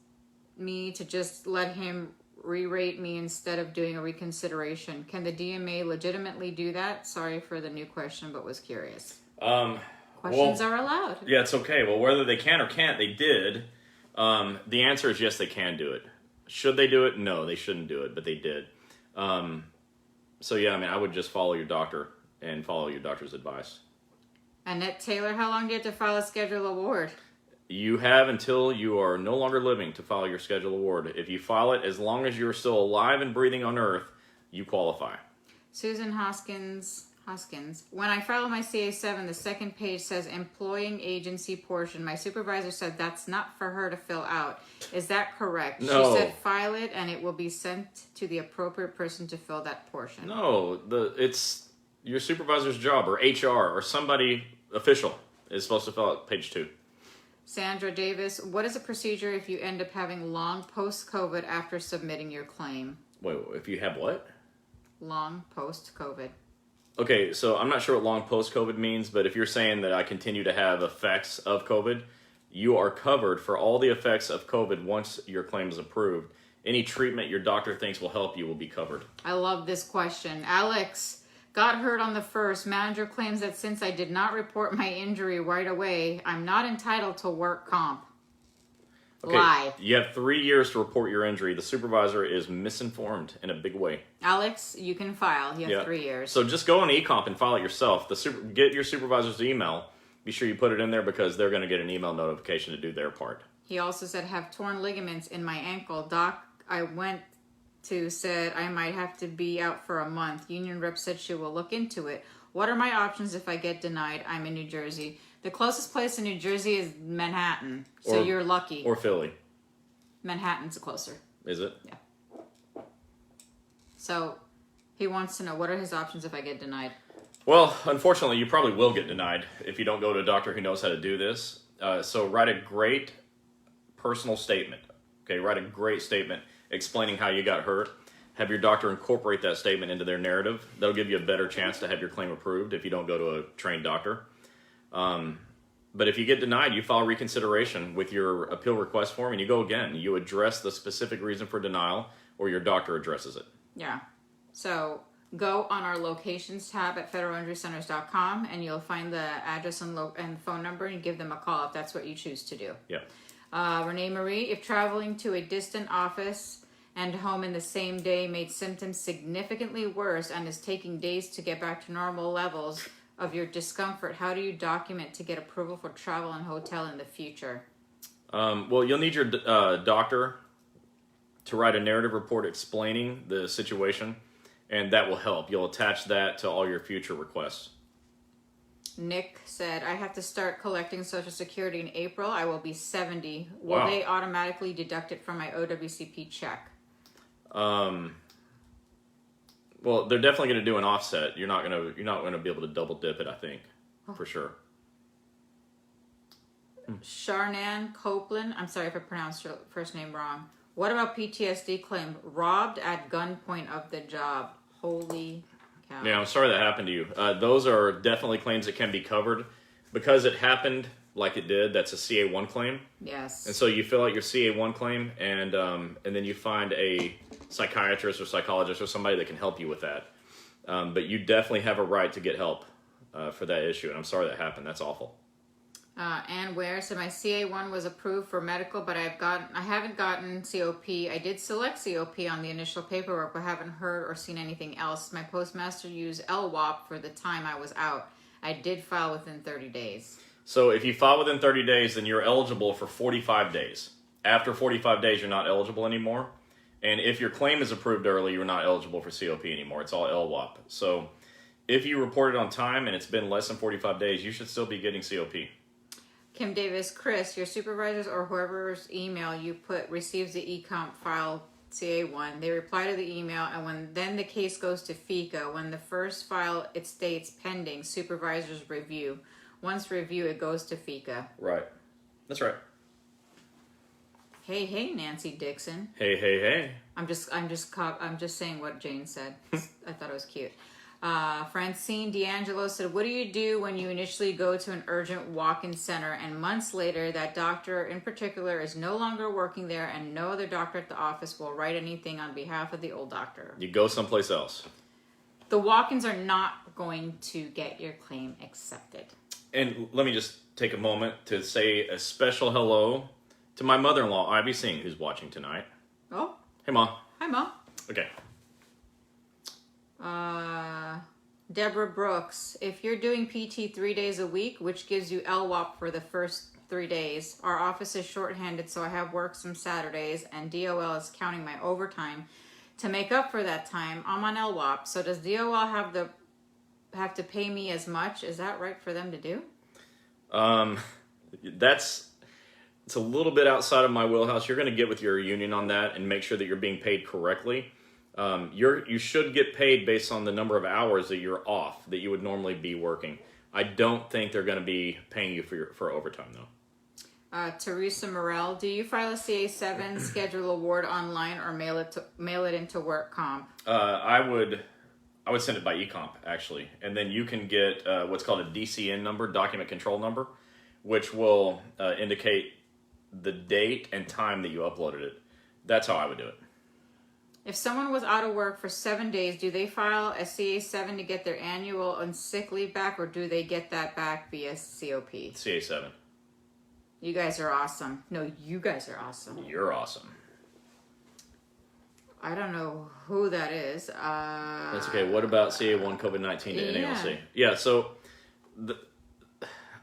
me to just let him re-rate me instead of doing a reconsideration. Can the DMA legitimately do that? Sorry for the new question, but was curious. Questions are allowed. Yeah, it's okay. Well, whether they can or can't, they did. The answer is yes, they can do it. Should they do it? No, they shouldn't do it, but they did. So yeah, I mean, I would just follow your doctor and follow your doctor's advice. Annette Taylor, how long do you have to file a schedule award? You have until you are no longer living to file your schedule award. If you file it, as long as you're still alive and breathing on Earth, you qualify. Susan Hoskins, when I filed my CA7, the second page says employing agency portion. My supervisor said that's not for her to fill out. Is that correct? No. She said file it and it will be sent to the appropriate person to fill that portion. No, it's your supervisor's job, or HR, or somebody official is supposed to fill out page 2. Sandra Davis, what is the procedure if you end up having long post-COVID after submitting your claim? Wait, if you have what? Long post-COVID. Okay, so I'm not sure what long post-COVID means, but if you're saying that I continue to have effects of COVID, you are covered for all the effects of COVID once your claim is approved. Any treatment your doctor thinks will help you will be covered. I love this question. Alex, got hurt on the 1st. Manager claims that since I did not report my injury right away, I'm not entitled to work comp. Okay, Lie. you have 3 years to report your injury. The supervisor is misinformed in a big way. Alex, you can file. You have 3 years. So just go on eComp and file it yourself. Get your supervisor's email. Be sure you put it in there because they're going to get an email notification to do their part. He also said, have torn ligaments in my ankle. Doc, I went to said I might have to be out for a month. Union rep said she will look into it. What are my options if I get denied? I'm in New Jersey. The closest place in New Jersey is Manhattan, so you're lucky. Or Philly. Manhattan's closer. Is it? Yeah. So he wants to know, what are his options if I get denied? Well, unfortunately, you probably will get denied if you don't go to a doctor who knows how to do this. So write a great personal statement. Okay, write a great statement explaining how you got hurt. Have your doctor incorporate that statement into their narrative. That'll give you a better chance to have your claim approved if you don't go to a trained doctor. But if you get denied, you file reconsideration with your appeal request form and you go again. You address the specific reason for denial or your doctor addresses it. Yeah. So go on our locations tab at federalinjurycenters.com and you'll find the address and phone number and give them a call if that's what you choose to do. Yeah. Renee Marie, if traveling to a distant office and home in the same day made symptoms significantly worse and is taking days to get back to normal levels of your discomfort, how do you document to get approval for travel and hotel in the future? Well, you'll need your doctor to write a narrative report explaining the situation, and that will help. You'll attach that to all your future requests. Nick said, I have to start collecting Social Security in April. I will be 70. Will Wow. they automatically deduct it from my OWCP check? Well, they're definitely going to do an offset. You're not going to be able to double dip it, I think, for sure. Sharnan Copeland, I'm sorry if I pronounced your first name wrong. What about PTSD claim? Robbed at gunpoint of the job. Holy cow. Yeah, I'm sorry that happened to you. Those are definitely claims that can be covered. Because it happened like it did, that's a CA1 claim. Yes. And so you fill out your CA1 claim, and then you find a psychiatrist or psychologist or somebody that can help you with that. But you definitely have a right to get help for that issue, and I'm sorry that happened. That's awful. Ann Ware said my CA1 was approved for medical, but I haven't gotten COP. I did select COP on the initial paperwork, but haven't heard or seen anything else. My postmaster used LWOP for the time I was out. I did file within 30 days. So if you file within 30 days, then you're eligible for 45 days. After 45 days, you're not eligible anymore. And if your claim is approved early, you're not eligible for COP anymore. It's all LWOP. So if you report it on time and it's been less than 45 days, you should still be getting COP. Kim Davis, Chris, your supervisors or whoever's email you put receives the eComp file CA1. They reply to the email, and then the case goes to FICA. When the first file, it states pending supervisor's review. Once review, it goes to FICA. Right. That's right. Hey, Nancy Dixon. Hey. I'm just saying what Jane said. I thought it was cute. Francine D'Angelo said, what do you do when you initially go to an urgent walk-in center and months later that doctor in particular is no longer working there and no other doctor at the office will write anything on behalf of the old doctor? You go someplace else. The walk-ins are not going to get your claim accepted. And let me just take a moment to say a special hello to my mother-in-law, Ivy Singh, who's watching tonight. Oh. Hey, Mom. Hi, Mom. Okay. Deborah Brooks, if you're doing PT 3 days a week, which gives you LWOP for the first 3 days, our office is shorthanded, so I have worked some Saturdays, and DOL is counting my overtime to make up for that time. I'm on LWOP, so does DOL have to pay me as much? Is that right for them to do? It's a little bit outside of my wheelhouse. You're going to get with your union on that and make sure that you're being paid correctly. You should get paid based on the number of hours that you're off that you would normally be working. I don't think they're going to be paying you for overtime though. Teresa Morel, do you file a CA7 schedule award online or mail it into work comp? I would send it by eComp actually, and then you can get what's called a DCN number, document control number, which will indicate the date and time that you uploaded it. That's how I would do it. If someone was out of work for 7 days, do they file a CA7 to get their annual and sick leave back, or do they get that back via COP? CA7. You guys are awesome. No, you guys are awesome. You're awesome. I don't know who that is. That's okay. What about CA1 COVID-19 to NALC? Yeah, so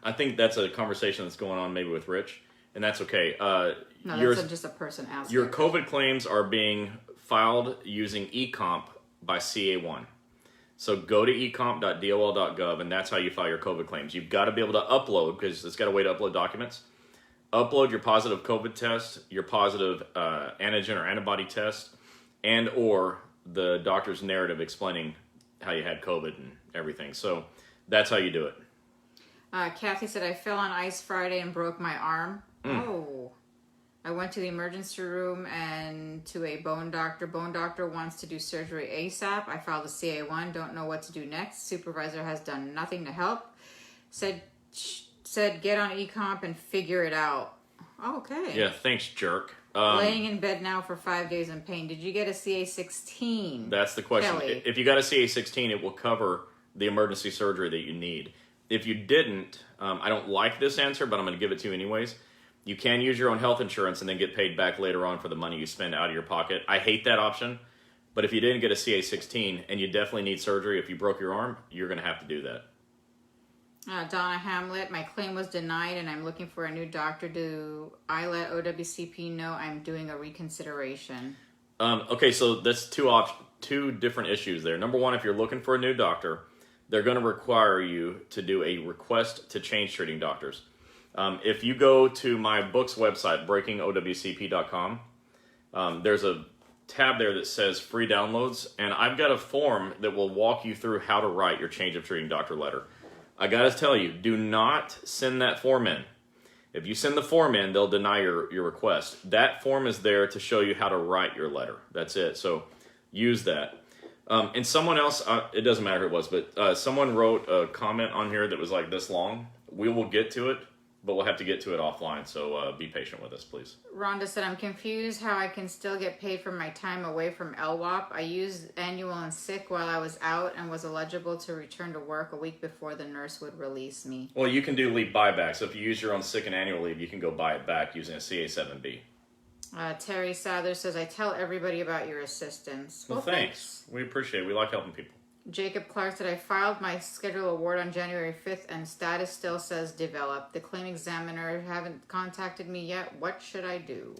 I think that's a conversation that's going on maybe with Rich, and that's okay. No, that's just a person asking. Your COVID claims are being filed using eComp by CA1. So go to ecomp.dol.gov, and that's how you file your COVID claims. You've got to be able to upload, because it's got a way to upload documents. Upload your positive COVID test, your positive antigen or antibody test, and or the doctor's narrative explaining how you had COVID and everything. So that's how you do it. Kathy said, I fell on ice Friday and broke my arm. Oh. I went to the emergency room and to a bone doctor. Bone doctor wants to do surgery ASAP. I filed a CA1. Don't know what to do next. Supervisor has done nothing to help. Said get on eComp and figure it out. Oh, okay. Yeah, thanks, jerk. Laying in bed now for 5 days in pain. Did you get a CA16? That's the question. Kelly? If you got a CA16, it will cover the emergency surgery that you need. If you didn't, I don't like this answer, but I'm going to give it to you anyways. You can use your own health insurance and then get paid back later on for the money you spend out of your pocket. I hate that option, but if you didn't get a CA16 and you definitely need surgery, if you broke your arm, you're going to have to do that. Donna Hamlet, my claim was denied and I'm looking for a new doctor. Do I let OWCP know I'm doing a reconsideration? Okay, so that's two different issues there. Number one, if you're looking for a new doctor, they're going to require you to do a request to change treating doctors. If you go to my book's website, breakingowcp.com, there's a tab there that says free downloads, and I've got a form that will walk you through how to write your change of treating doctor letter. I got to tell you, do not send that form in. If you send the form in, they'll deny your request. That form is there to show you how to write your letter. That's it. So use that. And someone else, it doesn't matter who it was, but someone wrote a comment on here that was like this long. We will get to it, but we'll have to get to it offline, so be patient with us, please. Rhonda said, I'm confused how I can still get paid for my time away from LWAP. I used annual and sick while I was out and was eligible to return to work a week before the nurse would release me. Well, you can do leave buyback, so if you use your own sick and annual leave, you can go buy it back using a CA7B. Terry Sather says, I tell everybody about your assistance. Well, thanks. We appreciate it. We like helping people. Jacob Clark said, I filed my schedule award on January 5th and status still says develop. The claim examiner haven't contacted me yet. What should I do?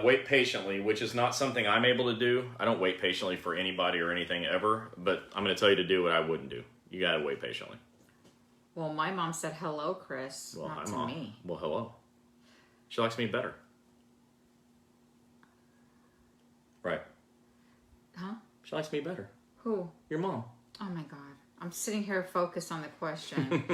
Wait patiently, which is not something I'm able to do. I don't wait patiently for anybody or anything ever, but I'm going to tell you to do what I wouldn't do. You got to wait patiently. Well, my mom said, hello, Chris. Well, not hi, to Mom. me. Well, hello. She likes me better. Right. Huh? She likes me better. Who? Your mom. Oh my God. I'm sitting here focused on the question.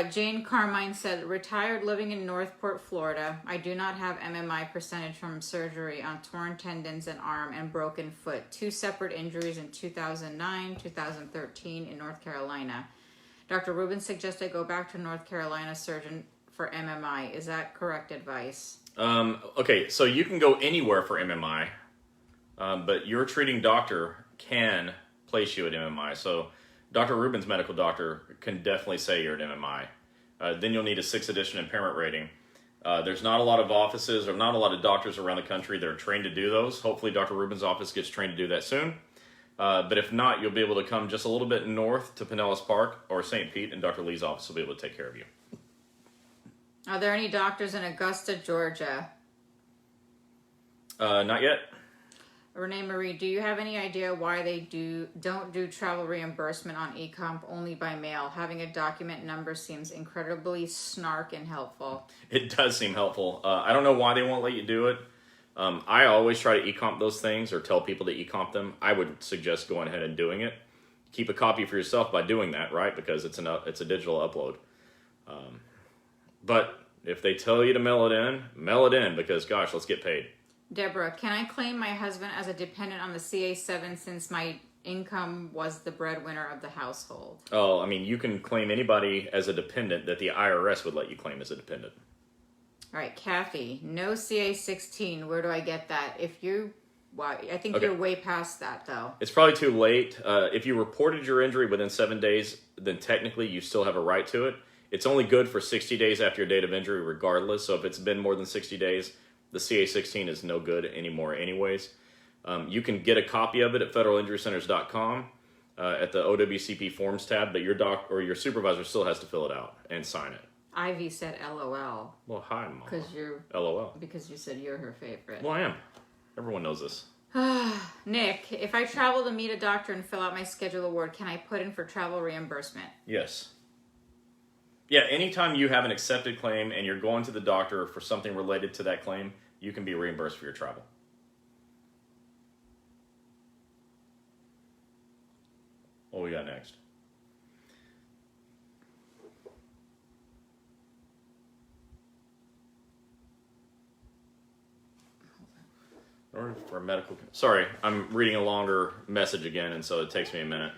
Jane Carmine said, retired living in Northport, Florida. I do not have MMI percentage from surgery on torn tendons and arm and broken foot. 2 separate injuries in 2009, 2013 in North Carolina. Dr. Rubin suggests I go back to North Carolina surgeon for MMI. Is that correct advice? Okay, so you can go anywhere for MMI, but your treating doctor can place you at MMI. So Dr. Rubin's medical doctor can definitely say you're at MMI. Then you'll need a 6th edition impairment rating. There's not a lot of offices or not a lot of doctors around the country that are trained to do those. Hopefully Dr. Rubin's office gets trained to do that soon. But if not, you'll be able to come just a little bit north to Pinellas Park or St. Pete, and Dr. Lee's office will be able to take care of you. Are there any doctors in Augusta, Georgia? Not yet. Renee Marie, do you have any idea why they don't do travel reimbursement on eComp only by mail? Having a document number seems incredibly snark and helpful. It does seem helpful. I don't know why they won't let you do it. I always try to eComp those things or tell people to eComp them. I would suggest going ahead and doing it. Keep a copy for yourself by doing that, right? Because it's a digital upload. But if they tell you to mail it in because, gosh, let's get paid. Deborah, can I claim my husband as a dependent on the CA7 since my income was the breadwinner of the household? Oh, I mean, you can claim anybody as a dependent that the IRS would let you claim as a dependent. All right, Kathy, no CA16. Where do I get that? I think Okay. you're way past that, though. It's probably too late. If you reported your injury within 7 days, then technically you still have a right to it. It's only good for 60 days after your date of injury regardless. So if it's been more than 60 days, the CA-16 is no good anymore anyways. You can get a copy of it at federalinjurycenters.com at the OWCP Forms tab, but your doc or your supervisor still has to fill it out and sign it. Ivy said LOL. Well, hi, Mom. Because you're... LOL. Because you said you're her favorite. Well, I am. Everyone knows this. Nick, if I travel to meet a doctor and fill out my schedule award, can I put in for travel reimbursement? Yes. Yeah, anytime you have an accepted claim and you're going to the doctor for something related to that claim, you can be reimbursed for your travel. What we got next? Or for a medical... Sorry, I'm reading a longer message again, and so it takes me a minute.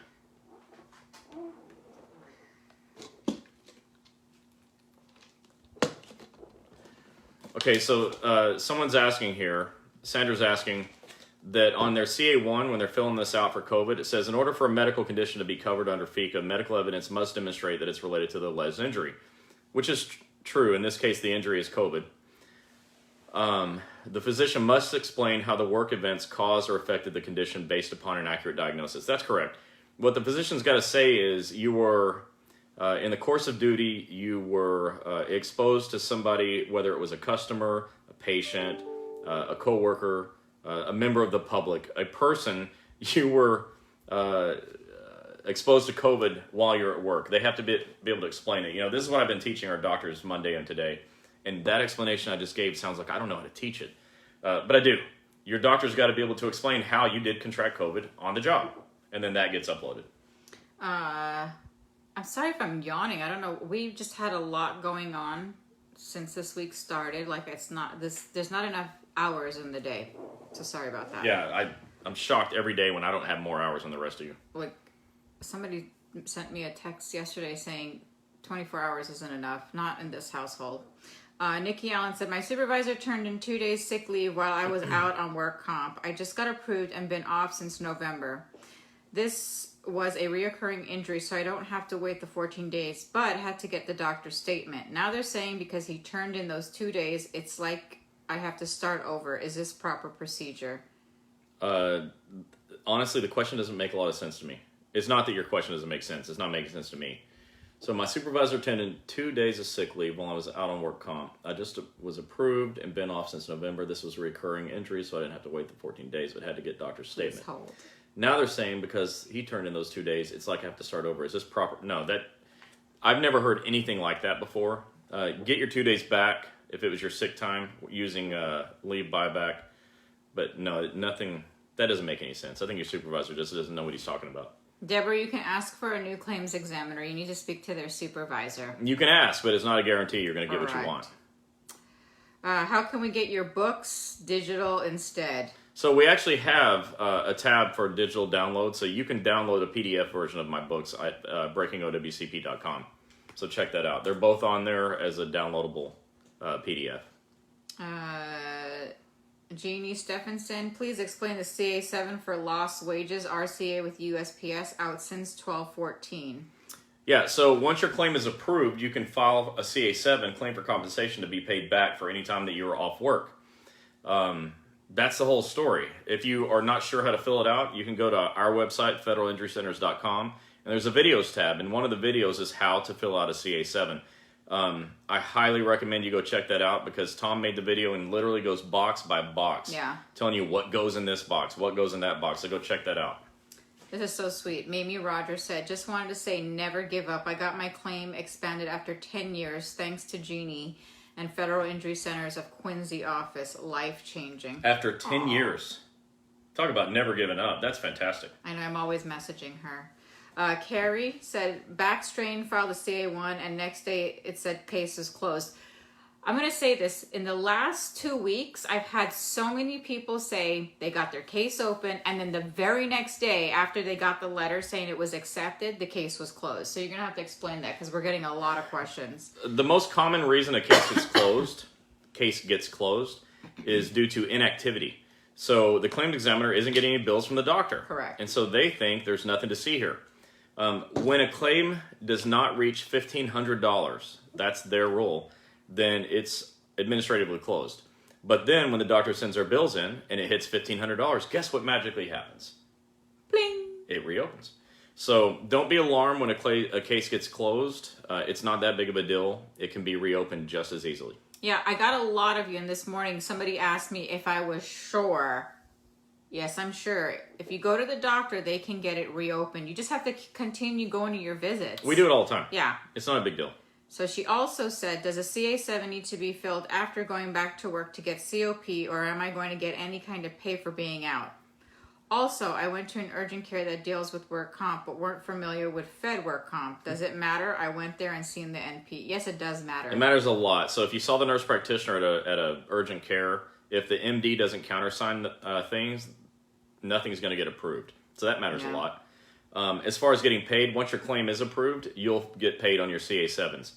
Okay, so someone's asking here, Sandra's asking, that on their CA1, when they're filling this out for COVID, it says, in order for a medical condition to be covered under FECA, medical evidence must demonstrate that it's related to the alleged injury, which is true. In this case, the injury is COVID. The physician must explain how the work events caused or affected the condition based upon an accurate diagnosis. That's correct. What the physician's got to say is you were, in the course of duty, you were exposed to somebody, whether it was a customer, a patient, a coworker, a member of the public, a person, you were exposed to COVID while you're at work. They have to be able to explain it. You know, this is what I've been teaching our doctors Monday and today. And that explanation I just gave sounds like I don't know how to teach it. But I do. Your doctor's got to be able to explain how you did contract COVID on the job. And then that gets uploaded. I'm sorry if I'm yawning. I don't know. We've just had a lot going on since this week started. Like, it's not this. There's not enough hours in the day. So sorry about that. Yeah, I'm shocked every day when I don't have more hours than the rest of you. Like, somebody sent me a text yesterday saying 24 hours isn't enough. Not in this household. Nikki Allen said, my supervisor turned in 2 days sick leave while I was out on work comp. I just got approved and been off since November. This was a reoccurring injury, so I don't have to wait the 14 days, but had to get the doctor's statement. Now they're saying because he turned in those 2 days, it's like I have to start over. Is this proper procedure? Honestly, the question doesn't make a lot of sense to me. It's not that your question doesn't make sense. It's not making sense to me. So my supervisor tended 2 days of sick leave while I was out on work comp. I just was approved and been off since November. This was a recurring injury, so I didn't have to wait the 14 days, but had to get doctor's statement. Now they're saying because he turned in those 2 days, it's like I have to start over. Is this proper? No, I've never heard anything like that before. Get your 2 days back if it was your sick time using leave buyback. But no, nothing. That doesn't make any sense. I think your supervisor just doesn't know what he's talking about. Deborah, you can ask for a new claims examiner. You need to speak to their supervisor. You can ask, but it's not a guarantee you're going to get what you want. How can we get your books digital instead? So we actually have a tab for digital download, so you can download a PDF version of my books at breakingowcp.com. So check that out. They're both on there as a downloadable PDF. Jeannie Stephenson, please explain the CA7 for lost wages, RCA with USPS, out since 12/14. Yeah, so once your claim is approved, you can file a CA7, claim for compensation, to be paid back for any time that you were off work. That's the whole story. If you are not sure how to fill it out, you can go to our website, federalinjurycenters.com, and there's a videos tab, and one of the videos is how to fill out a CA7. I highly recommend you go check that out because Tom made the video and literally goes box by box, telling you what goes in this box, what goes in that box. So go check that out. This is so sweet. Mamie Rogers said, just wanted to say never give up. I got my claim expanded after 10 years thanks to Gini and Federal Injury Centers of Quincy office. Life-changing. After 10 years. Talk about never giving up. That's fantastic. I know, I'm always messaging her. Carrie said, back strain, filed a CA1, and next day it said case is closed. I'm going to say this. In the last 2 weeks, I've had so many people say they got their case open, and then the very next day after they got the letter saying it was accepted, the case was closed. So you're going to have to explain that because we're getting a lot of questions. The most common reason a case gets closed is due to inactivity. So the claims examiner isn't getting any bills from the doctor. Correct. And so they think there's nothing to see here. When a claim does not reach $1,500, that's their rule, then it's administratively closed. But then when the doctor sends their bills in and it hits $1,500, guess what magically happens? Bling. It reopens. So don't be alarmed when a case gets closed. It's not that big of a deal. It can be reopened just as easily. Yeah, I got a lot of you, and this morning somebody asked me if I was sure. Yes, I'm sure. If you go to the doctor, they can get it reopened. You just have to continue going to your visits. We do it all the time. Yeah. It's not a big deal. So she also said, does a CA7 need to be filled after going back to work to get COP, or am I going to get any kind of pay for being out? Also, I went to an urgent care that deals with work comp, but weren't familiar with Fed work comp. Does it matter? I went there and seen the NP. Yes, it does matter. It matters a lot. So if you saw the nurse practitioner at a urgent care, if the MD doesn't countersign things, nothing's going to get approved. So that matters a lot. As far as getting paid, once your claim is approved, you'll get paid on your CA7s.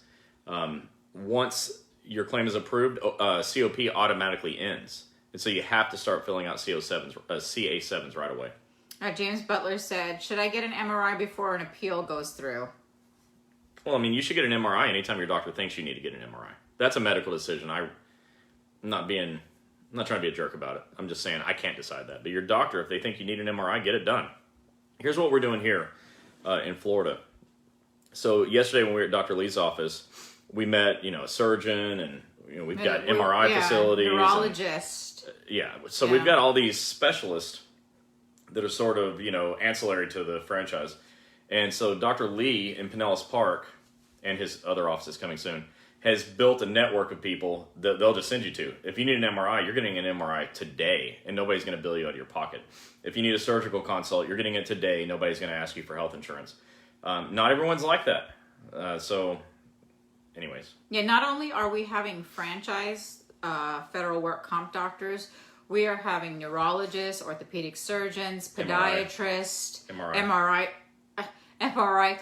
Once your claim is approved, COP automatically ends. And so you have to start filling out CA7s right away. James Butler said, should I get an MRI before an appeal goes through? Well, I mean, you should get an MRI anytime your doctor thinks you need to get an MRI. That's a medical decision. I'm not trying to be a jerk about it. I'm just saying I can't decide that. But your doctor, if they think you need an MRI, get it done. Here's what we're doing here in Florida. So yesterday when we were at Dr. Lee's office, we met, a surgeon, and we've got MRI facilities. Neurologist. So we've got all these specialists that are sort of, ancillary to the franchise. And so Dr. Lee in Pinellas Park, and his other offices coming soon, has built a network of people that they'll just send you to. If you need an MRI, you're getting an MRI today, and nobody's going to bill you out of your pocket. If you need a surgical consult, you're getting it today. Nobody's going to ask you for health insurance. Not everyone's like that. So, anyways. Yeah, not only are we having franchise federal work comp doctors, we are having neurologists, orthopedic surgeons, podiatrists, MRI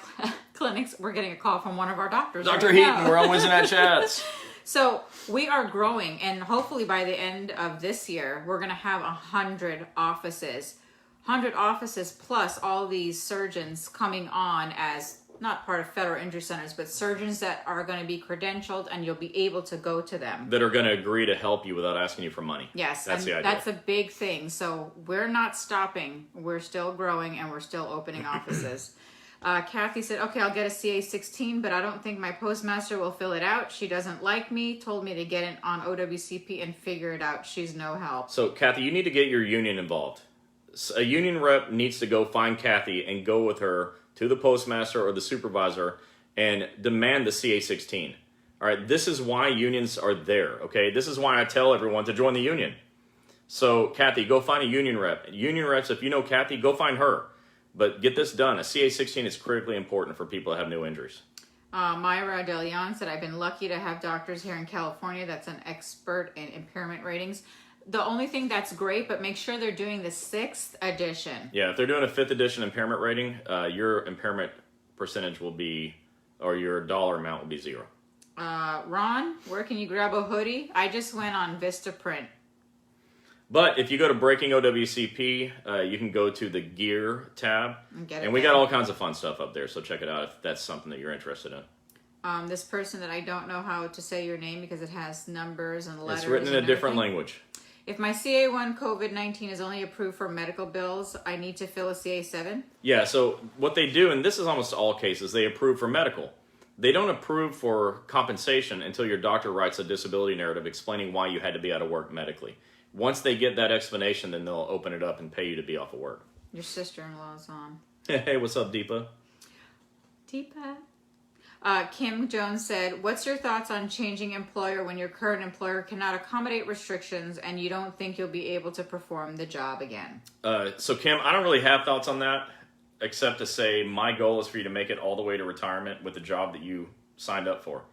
clinics. We're getting a call from one of our doctors. Dr. Heaton, we're on Wednesday Night Chats. So we are growing, and hopefully by the end of this year, we're going to have 100 offices. 100 offices plus all these surgeons coming on as not part of federal injury centers, but surgeons that are going to be credentialed, and you'll be able to go to them. That are going to agree to help you without asking you for money. Yes, that's the idea. That's a big thing. So we're not stopping. We're still growing, and we're still opening offices. Kathy said, okay, I'll get a CA16, but I don't think my postmaster will fill it out. She doesn't like me, told me to get it on OWCP and figure it out. She's no help. So, Kathy, you need to get your union involved. A union rep needs to go find Kathy and go with her to the postmaster or the supervisor and demand the CA16. All right, this is why unions are there, okay? This is why I tell everyone to join the union. So, Kathy, go find a union rep. Union reps, if you know Kathy, go find her. But get this done. A CA16 is critically important for people that have new injuries. Myra DeLeon said, I've been lucky to have doctors here in California that's an expert in impairment ratings. The only thing that's great, but make sure they're doing the 6th edition. Yeah, if they're doing a 5th edition impairment rating, your impairment percentage will be, or your dollar amount will be 0. Ron, where can you grab a hoodie? I just went on Vistaprint. But if you go to Breaking OWCP, you can go to the Gear tab. And we got all kinds of fun stuff up there, so check it out if that's something that you're interested in. This person that I don't know how to say your name because it has numbers and letters. It's written in a different language. If my CA1 COVID-19 is only approved for medical bills, I need to fill a CA7? Yeah, so what they do, and this is almost all cases, they approve for medical. They don't approve for compensation until your doctor writes a disability narrative explaining why you had to be out of work medically. Once they get that explanation, then they'll open it up and pay you to be off of work. Your sister-in-law's on. Hey, what's up, Deepa? Deepa? Kim Jones said, what's your thoughts on changing employer when your current employer cannot accommodate restrictions and you don't think you'll be able to perform the job again? So, Kim, I don't really have thoughts on that, except to say my goal is for you to make it all the way to retirement with the job that you signed up for.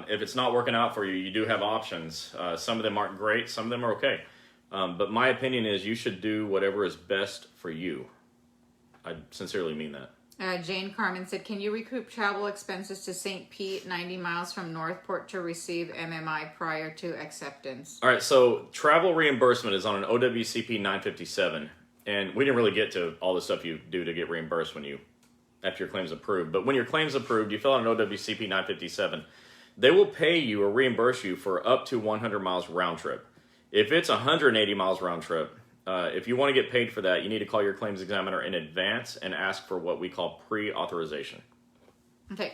If it's not working out for you, you do have options. Some of them aren't great. Some of them are okay. But my opinion is you should do whatever is best for you. I sincerely mean that. Jane Carmen said, can you recoup travel expenses to St. Pete, 90 miles from Northport, to receive MMI prior to acceptance? All right, so travel reimbursement is on an OWCP 957. And we didn't really get to all the stuff you do to get reimbursed when you after your claim's approved. But when your claim's approved, you fill out an OWCP 957. They will pay you or reimburse you for up to 100 miles round trip. If it's 180 miles round trip, if you want to get paid for that, you need to call your claims examiner in advance and ask for what we call pre-authorization. Okay.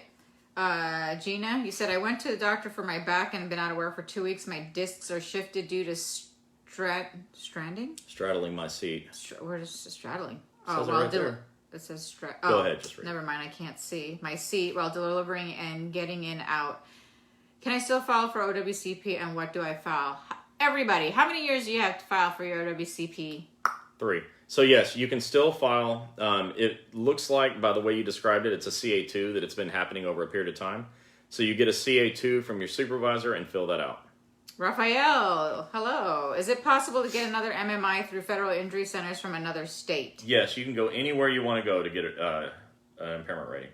Gina, you said, I went to the doctor for my back and been out of work for 2 weeks. My discs are shifted due to stranding? Straddling my seat. Where is straddling? Says it right there. It says Go ahead, just read. Never mind, I can't see. My seat while delivering and getting in out. Can I still file for OWCP, and what do I file? Everybody, how many years do you have to file for your OWCP? 3. So yes, you can still file. It looks like, by the way you described it, it's a CA2, that it's been happening over a period of time. So you get a CA2 from your supervisor and fill that out. Raphael, hello. Is it possible to get another MMI through federal injury centers from another state? Yes, you can go anywhere you want to go to get an impairment rating.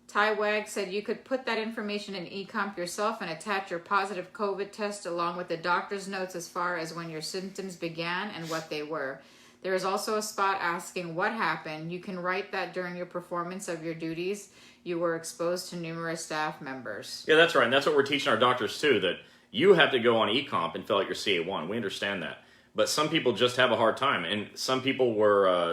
Ty Wag said you could put that information in eComp yourself and attach your positive COVID test along with the doctor's notes as far as when your symptoms began and what they were. There is also a spot asking what happened. You can write that during your performance of your duties. You were exposed to numerous staff members. Yeah, that's right. And that's what we're teaching our doctors too, that you have to go on eComp and fill out your CA1. We understand that. But some people just have a hard time. And some people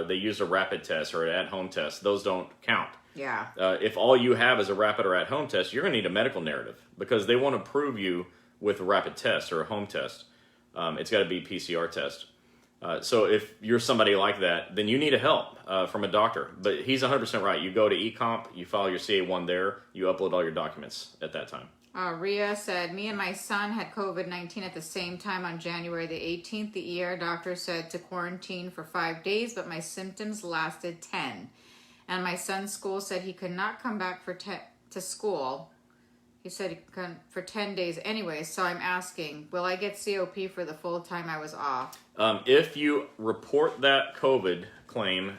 they used a rapid test or an at-home test. Those don't count. Yeah. If all you have is a rapid or at-home test, you're going to need a medical narrative because they want to prove you with a rapid test or a home test. It's got to be a PCR test. So if you're somebody like that, then you need a help from a doctor. But he's 100% right. You go to eComp, you file your CA1 there, you upload all your documents at that time. Ria said, me and my son had COVID-19 at the same time on January the 18th. The ER doctor said to quarantine for 5 days, but my symptoms lasted 10. And my son's school said he could not come back to school. He said he could come for 10 days anyway. So I'm asking, will I get COP for the full time I was off? If you report that COVID claim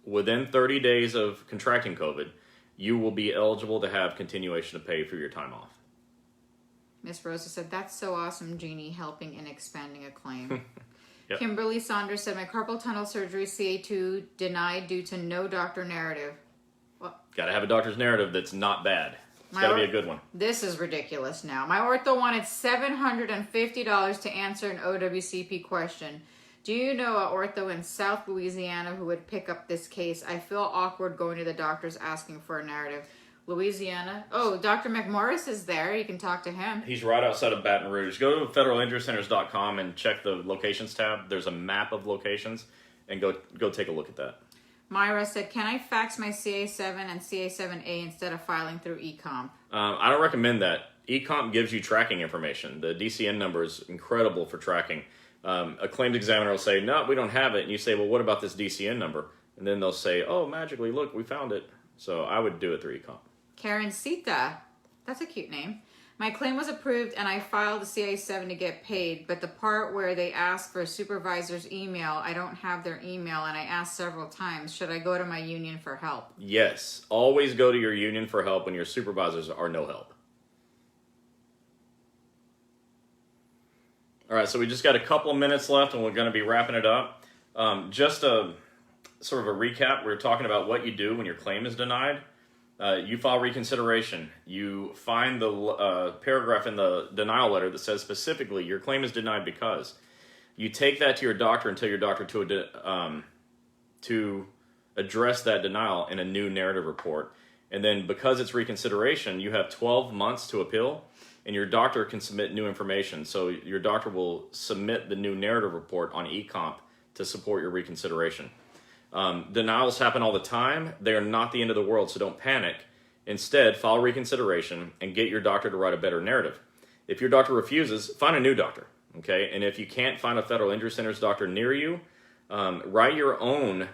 within 30 days of contracting COVID, you will be eligible to have continuation of pay for your time off. Miss Rosa said, that's so awesome, Gini, helping in expanding a claim. Yep. Kimberly Saunders said, my carpal tunnel surgery CA2 denied due to no doctor narrative. Well, got to have a doctor's narrative that's not bad. It's got to be a good one. This is ridiculous now. My ortho wanted $750 to answer an OWCP question. Do you know an ortho in South Louisiana who would pick up this case? I feel awkward going to the doctors asking for a narrative. Louisiana. Oh, Dr. McMorris is there. You can talk to him. He's right outside of Baton Rouge. Go to federalinjurycenters.com and check the locations tab. There's a map of locations, and go take a look at that. Myra said, can I fax my CA7 and CA7A instead of filing through eComp? I don't recommend that. eComp gives you tracking information. The DCN number is incredible for tracking. A claims examiner will say, no, we don't have it. And you say, well, what about this DCN number? And then they'll say, oh, magically, look, we found it. So I would do it through eComp. Karen Sita, that's a cute name. My claim was approved and I filed the CA7 to get paid, but the part where they ask for a supervisor's email, I don't have their email, and I asked several times, should I go to my union for help? Yes, always go to your union for help when your supervisors are no help. All right, so we just got a couple of minutes left and we're going to be wrapping it up. Just a sort of a recap, we were talking about what you do when your claim is denied. You file reconsideration. You find the paragraph in the denial letter that says specifically your claim is denied because. You take that to your doctor and tell your doctor to address that denial in a new narrative report. And then because it's reconsideration, you have 12 months to appeal, and your doctor can submit new information. So your doctor will submit the new narrative report on eComp to support your reconsideration. Denials happen all the time. They are not the end of the world, so don't panic. Instead, file reconsideration and get your doctor to write a better narrative. If your doctor refuses, find a new doctor, okay? And if you can't find a Federal Injury Center's doctor near you, write your own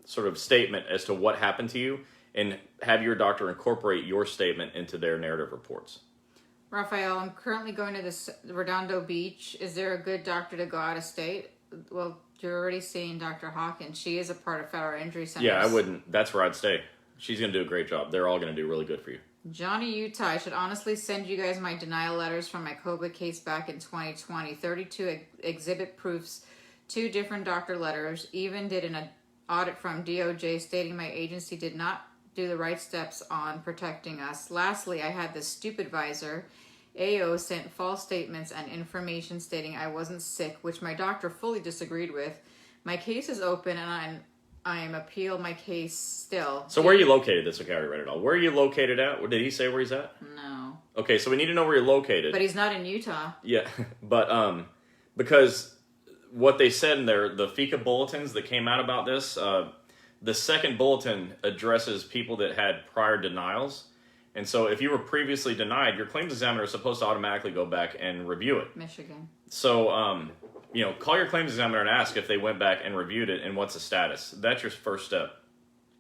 sort of statement as to what happened to you and have your doctor incorporate your statement into their narrative reports. Raphael, I'm currently going to this Redondo Beach. Is there a good doctor to go out of state? Well, you're already seeing Dr. Hawkins. She is a part of Federal Injury Centers. Yeah, I wouldn't. That's where I'd stay. She's going to do a great job. They're all going to do really good for you. Johnny Utah, I should honestly send you guys my denial letters from my COVID case back in 2020. 32 exhibit proofs, 2 different doctor letters, even did an audit from DOJ stating my agency did not do the right steps on protecting us. Lastly, I had the supervisor, AO, sent false statements and information stating I wasn't sick, which my doctor fully disagreed with. My case is open and I am appeal my case still. So where are you located? That's okay, I already read it all. Where are you located at? Did he say where he's at? No. Okay, so we need to know where you're located. But he's not in Utah. Yeah, but because what they said in the FICA bulletins that came out about this, the second bulletin addresses people that had prior denials. And so if you were previously denied, your claims examiner is supposed to automatically go back and review it. Michigan. So, call your claims examiner and ask if they went back and reviewed it and what's the status. That's your first step.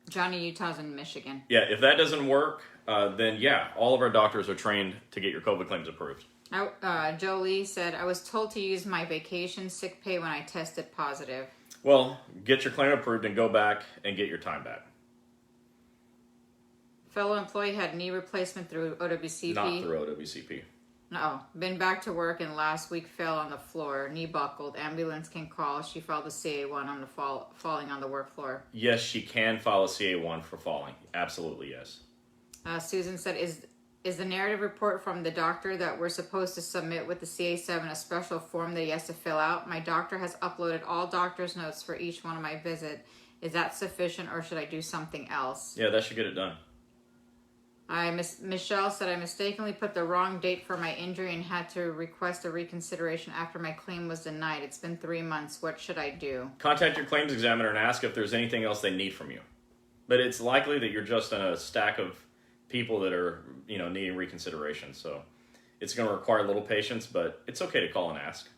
Johnny Utah's in Michigan. Yeah, if that doesn't work, then yeah, all of our doctors are trained to get your COVID claims approved. Jolie said, I was told to use my vacation sick pay when I tested positive. Well, get your claim approved and go back and get your time back. Fellow employee had knee replacement through OWCP. Not through OWCP. No. Been back to work and last week fell on the floor. Knee buckled. Ambulance can call. She filed a CA1 on the falling on the work floor. Yes, she can file a CA1 for falling. Absolutely, yes. Susan said, is the narrative report from the doctor that we're supposed to submit with the CA7 a special form that he has to fill out? My doctor has uploaded all doctor's notes for each one of my visit. Is that sufficient or should I do something else? Yeah, that should get it done. Michelle said I mistakenly put the wrong date for my injury and had to request a reconsideration after my claim was denied. It's been 3 months. What should I do? Contact your claims examiner and ask if there's anything else they need from you. But it's likely that you're just in a stack of people that are, needing reconsideration. So it's going to require a little patience, but it's okay to call and ask.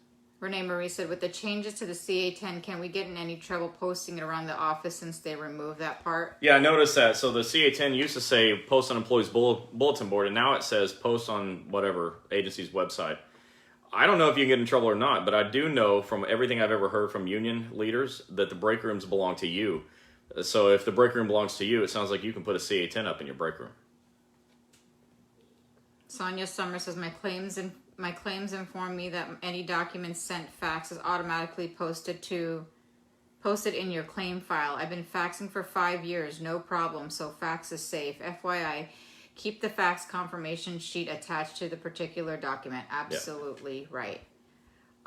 Renee Marie said, with the changes to the CA10, can we get in any trouble posting it around the office since they removed that part? Yeah, I noticed that. So the CA10 used to say post on employees' bulletin board, and now it says post on whatever agency's website. I don't know if you can get in trouble or not, but I do know from everything I've ever heard from union leaders that the break rooms belong to you. So if the break room belongs to you, it sounds like you can put a CA10 up in your break room. Sonia Summer says, my claims inform me that any documents sent fax is automatically posted in your claim file. I've been faxing for 5 years, no problem, so fax is safe. FYI, keep the fax confirmation sheet attached to the particular document. Absolutely right.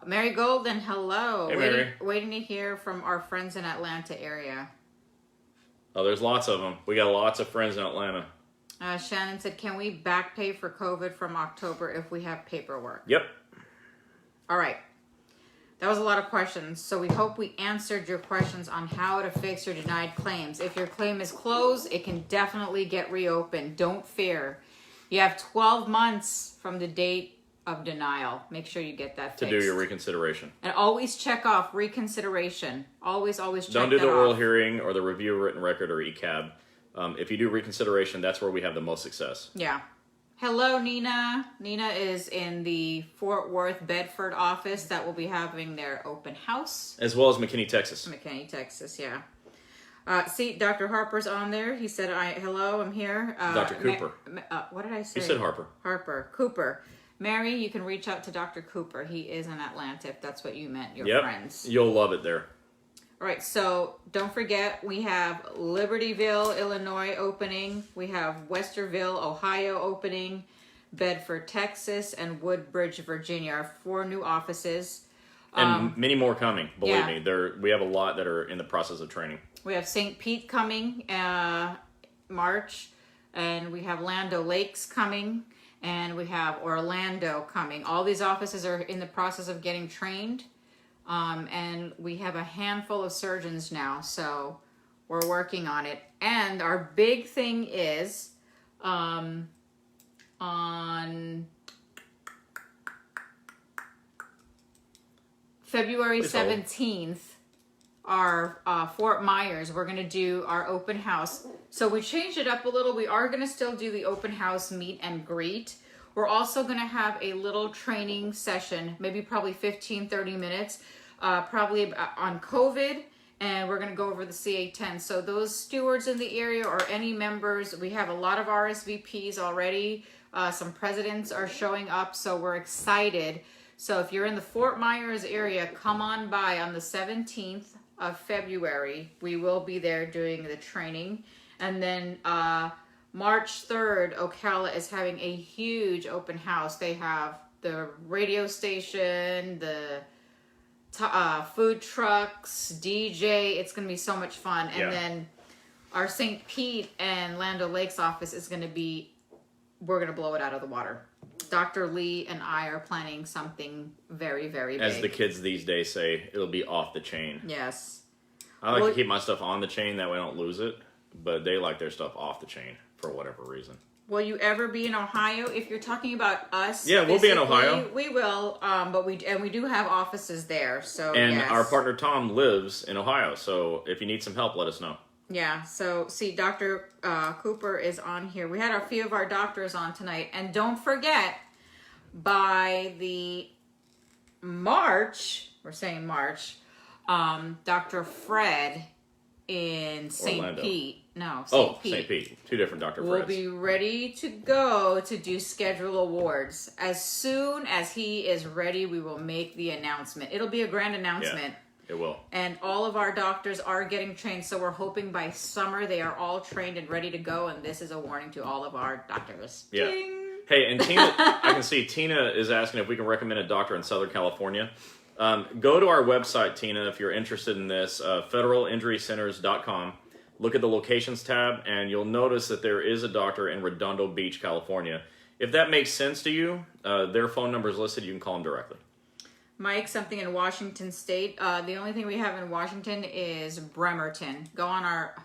Mary Golden, hello. Hey, Mary. Waiting to hear from our friends in Atlanta area. Oh, there's lots of them. We got lots of friends in Atlanta. Shannon said, can we back pay for COVID from October if we have paperwork? Yep. All right. That was a lot of questions. So we hope we answered your questions on how to fix your denied claims. If your claim is closed, it can definitely get reopened. Don't fear. You have 12 months from the date of denial. Make sure you get that fixed. To do your reconsideration. And always check off reconsideration. Always check that off. Don't do the oral hearing or the review of written record or ECAB. If you do reconsideration, that's where we have the most success. Yeah. Hello, Nina. Nina is in the Fort Worth, Bedford office that will be having their open house. As well as McKinney, Texas. McKinney, Texas, yeah. See, Dr. Harper's on there. He said, hello, I'm here. Dr. Cooper. What did I say? You said Harper. Harper. Cooper. Mary, you can reach out to Dr. Cooper. He is in Atlanta, if that's what you meant, your friends. You'll love it there. All right, so don't forget, we have Libertyville, Illinois opening. We have Westerville, Ohio opening. Bedford, Texas, and Woodbridge, Virginia are 4 new offices. And many more coming, believe me. We have a lot that are in the process of training. We have St. Pete coming March, and we have Land O'Lakes coming, and we have Orlando coming. All these offices are in the process of getting trained. And we have a handful of surgeons now, so we're working on it. And our big thing is on February 17th, our Fort Myers, we're going to do our open house. So we changed it up a little. We are going to still do the open house meet and greet. We're also going to have a little training session, probably 15, 30 minutes, probably on COVID, and we're going to go over the CA10. So those stewards in the area or any members, we have a lot of RSVPs already. Some presidents are showing up, so we're excited. So if you're in the Fort Myers area, come on by on the 17th of February, we will be there doing the training. And then March 3rd, Ocala is having a huge open house. They have the radio station, the food trucks, DJ. It's going to be so much fun. And then our St. Pete and Land O'Lakes office is going to be, we're going to blow it out of the water. Dr. Lee and I are planning something very, very big. As the kids these days say, it'll be off the chain. Yes. I like to keep my stuff on the chain, that way I don't lose it. But they like their stuff off the chain for whatever reason. Will you ever be in Ohio? If you're talking about us, yeah, we'll be in Ohio. We will, but we do have offices there. So and our partner Tom lives in Ohio. So if you need some help, let us know. Yeah. So see, Dr. Cooper is on here. We had a few of our doctors on tonight, and don't forget, by the March, Dr. Fred in St. Pete. No, St. Pete. St. Pete. Two different Dr. Freds. We'll be ready to go to do schedule awards. As soon as he is ready, we will make the announcement. It'll be a grand announcement. Yeah, it will. And all of our doctors are getting trained, so we're hoping by summer they are all trained and ready to go, and this is a warning to all of our doctors. Yeah. Ding! Hey, and Tina, I can see Tina is asking if we can recommend a doctor in Southern California. Go to our website, Tina, if you're interested in this, federalinjurycenters.com. Look at the locations tab, and you'll notice that there is a doctor in Redondo Beach, California. If that makes sense to you, their phone number is listed. You can call them directly. Mike, something in Washington State. The only thing we have in Washington is Bremerton. Go on our...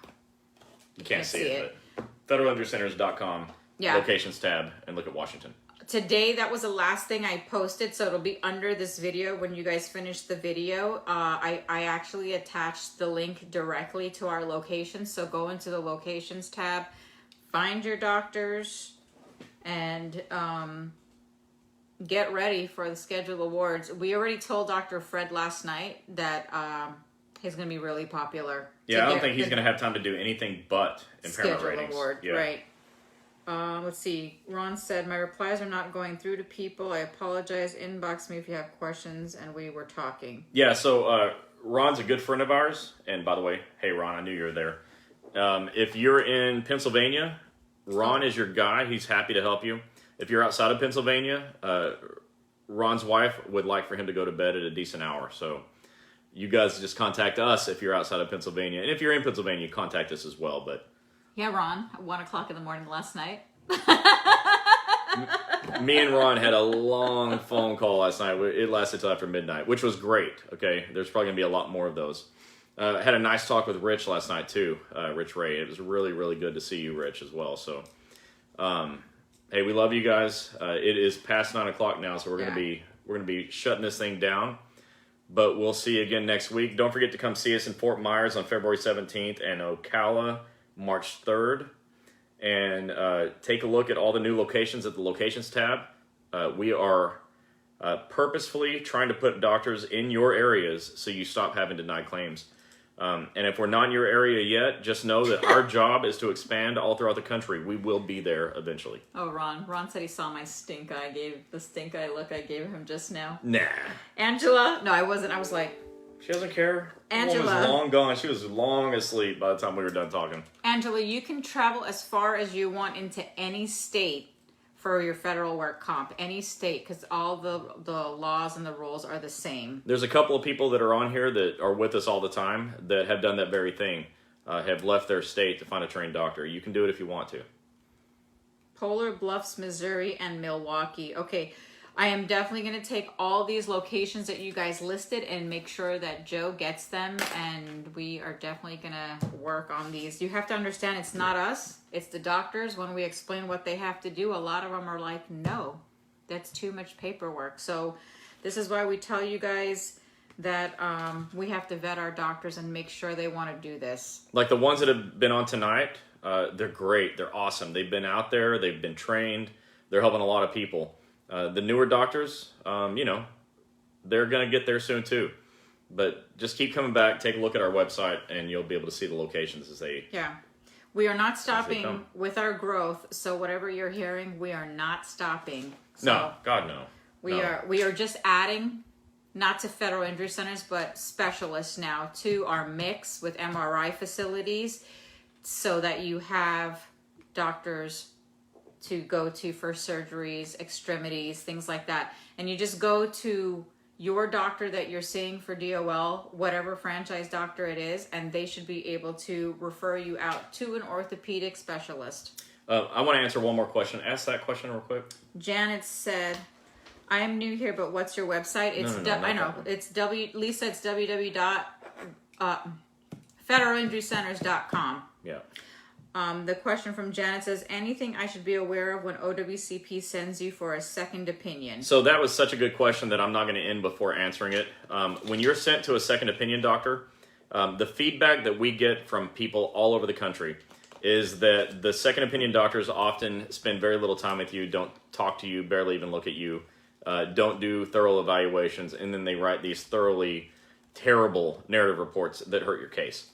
You can't see it, but federalinjurycenters.com, locations tab, and look at Washington. Today, that was the last thing I posted, so it'll be under this video when you guys finish the video. I actually attached the link directly to our locations, so go into the locations tab, find your doctors, and get ready for the schedule awards. We already told Dr. Fred last night that he's going to be really popular. Yeah, I don't think he's going to have time to do anything but impairment schedule ratings. Award, yeah. Right. Let's see. Ron said, my replies are not going through to people. I apologize. Inbox me if you have questions. And we were talking. Yeah, so Ron's a good friend of ours. And by the way, hey, Ron, I knew you were there. If you're in Pennsylvania, Ron is your guy. He's happy to help you. If you're outside of Pennsylvania, Ron's wife would like for him to go to bed at a decent hour. So you guys just contact us if you're outside of Pennsylvania. And if you're in Pennsylvania, contact us as well. But yeah, Ron, 1 o'clock in the morning last night. Me and Ron had a long phone call last night. It lasted till after midnight, which was great. Okay, there's probably going to be a lot more of those. Had a nice talk with Rich last night too, Rich Ray. It was really, really good to see you, Rich, as well. So, hey, we love you guys. It is past 9 o'clock now, so we're gonna be shutting this thing down. But we'll see you again next week. Don't forget to come see us in Fort Myers on February 17th and Ocala March 3rd. And take a look at all the new locations at the locations tab. We are purposefully trying to put doctors in your areas so you stop having denied claims. And if we're not in your area yet, just know that our job is to expand all throughout the country. We will be there eventually. Oh, Ron said he saw my stink eye. The stink eye look I gave him just now. Nah. Angela? No, I wasn't. I was like... She doesn't care. Angela. The woman was long gone. She was long asleep by the time we were done talking. Angela, you can travel as far as you want into any state for your federal work comp. Any state, because all the laws and the rules are the same. There's a couple of people that are on here that are with us all the time that have done that very thing. Have left their state to find a trained doctor. You can do it if you want to. Polar Bluffs, Missouri, and Milwaukee. Okay. I am definitely going to take all these locations that you guys listed and make sure that Joe gets them, and we are definitely going to work on these. You have to understand it's not us, it's the doctors. When we explain what they have to do, a lot of them are like, no, that's too much paperwork. So this is why we tell you guys that we have to vet our doctors and make sure they want to do this. Like the ones that have been on tonight, they're great, they're awesome. They've been out there, they've been trained, they're helping a lot of people. The newer doctors, they're going to get there soon too. But just keep coming back, take a look at our website, and you'll be able to see the locations as they... Yeah. We are not stopping with our growth, so whatever you're hearing, we are not stopping. So no, God, no. We are just adding not to federal injury centers, but specialists now to our mix with MRI facilities, so that you have doctors to go to for surgeries, extremities, things like that. And you just go to your doctor that you're seeing for DOL, whatever franchise doctor it is, and they should be able to refer you out to an orthopedic specialist. I want to answer one more question. Ask that question real quick. Janet said, I am new here, but what's your website? It's I know. It's Lisa, it's www.federalinjurycenters.com. Yeah. The question from Janet says, anything I should be aware of when OWCP sends you for a second opinion? So that was such a good question that I'm not going to end before answering it. When you're sent to a second opinion doctor, the feedback that we get from people all over the country is that the second opinion doctors often spend very little time with you, don't talk to you, barely even look at you, don't do thorough evaluations, and then they write these thoroughly terrible narrative reports that hurt your case.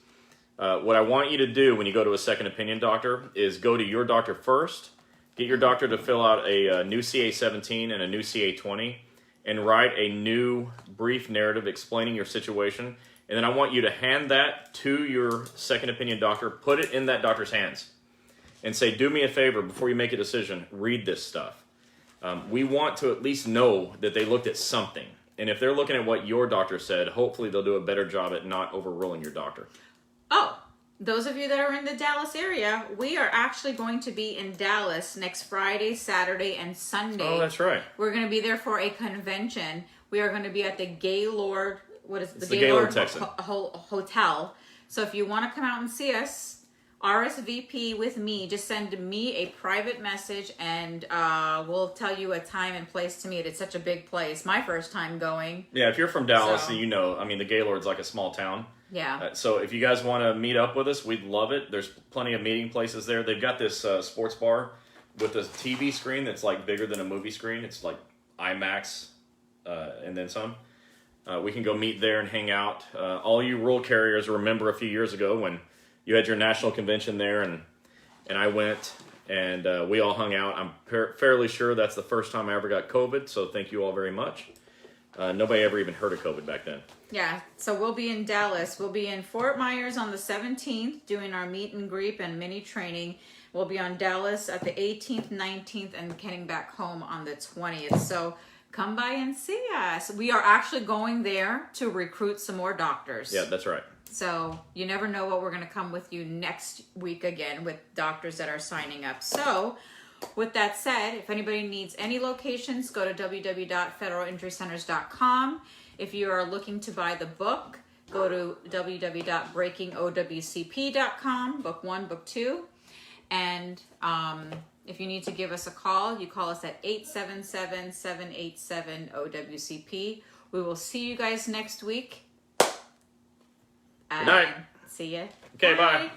What I want you to do when you go to a second opinion doctor is go to your doctor first, get your doctor to fill out a new CA-17 and a new CA-20, and write a new brief narrative explaining your situation. And then I want you to hand that to your second opinion doctor, put it in that doctor's hands, and say, do me a favor, before you make a decision, read this stuff. We want to at least know that they looked at something. And if they're looking at what your doctor said, hopefully they'll do a better job at not overruling your doctor. Oh, those of you that are in the Dallas area, we are actually going to be in Dallas next Friday, Saturday, and Sunday. Oh, that's right. We're going to be there for a convention. We are going to be at the Gaylord, what is it? The Gaylord Texan Hotel. So if you want to come out and see us, RSVP with me. Just send me a private message, and we'll tell you a time and place to meet. It's such a big place. My first time going. Yeah, if you're from Dallas, you know, I mean, the Gaylord's like a small town. Yeah. So if you guys want to meet up with us, we'd love it. There's plenty of meeting places there. They've got this sports bar with a TV screen that's like bigger than a movie screen. It's like IMAX and then some. We can go meet there and hang out. All you rural carriers remember a few years ago when you had your national convention there, and I went, and we all hung out. I'm fairly sure that's the first time I ever got COVID, so thank you all very much. Nobody ever even heard of COVID back then. Yeah, so we'll be in Dallas. We'll be in Fort Myers on the 17th doing our meet and greet and mini training. We'll be on Dallas at the 18th, 19th, and getting back home on the 20th. So come by and see us. We are actually going there to recruit some more doctors. Yeah, that's right. So you never know what we're going to come with you next week again with doctors that are signing up. So with that said, if anybody needs any locations, go to www.federalinjurycenters.com. If you are looking to buy the book, go to www.breakingowcp.com, book 1, book 2. And if you need to give us a call, you call us at 877-787-OWCP. We will see you guys next week. Good night. See ya. Okay, bye.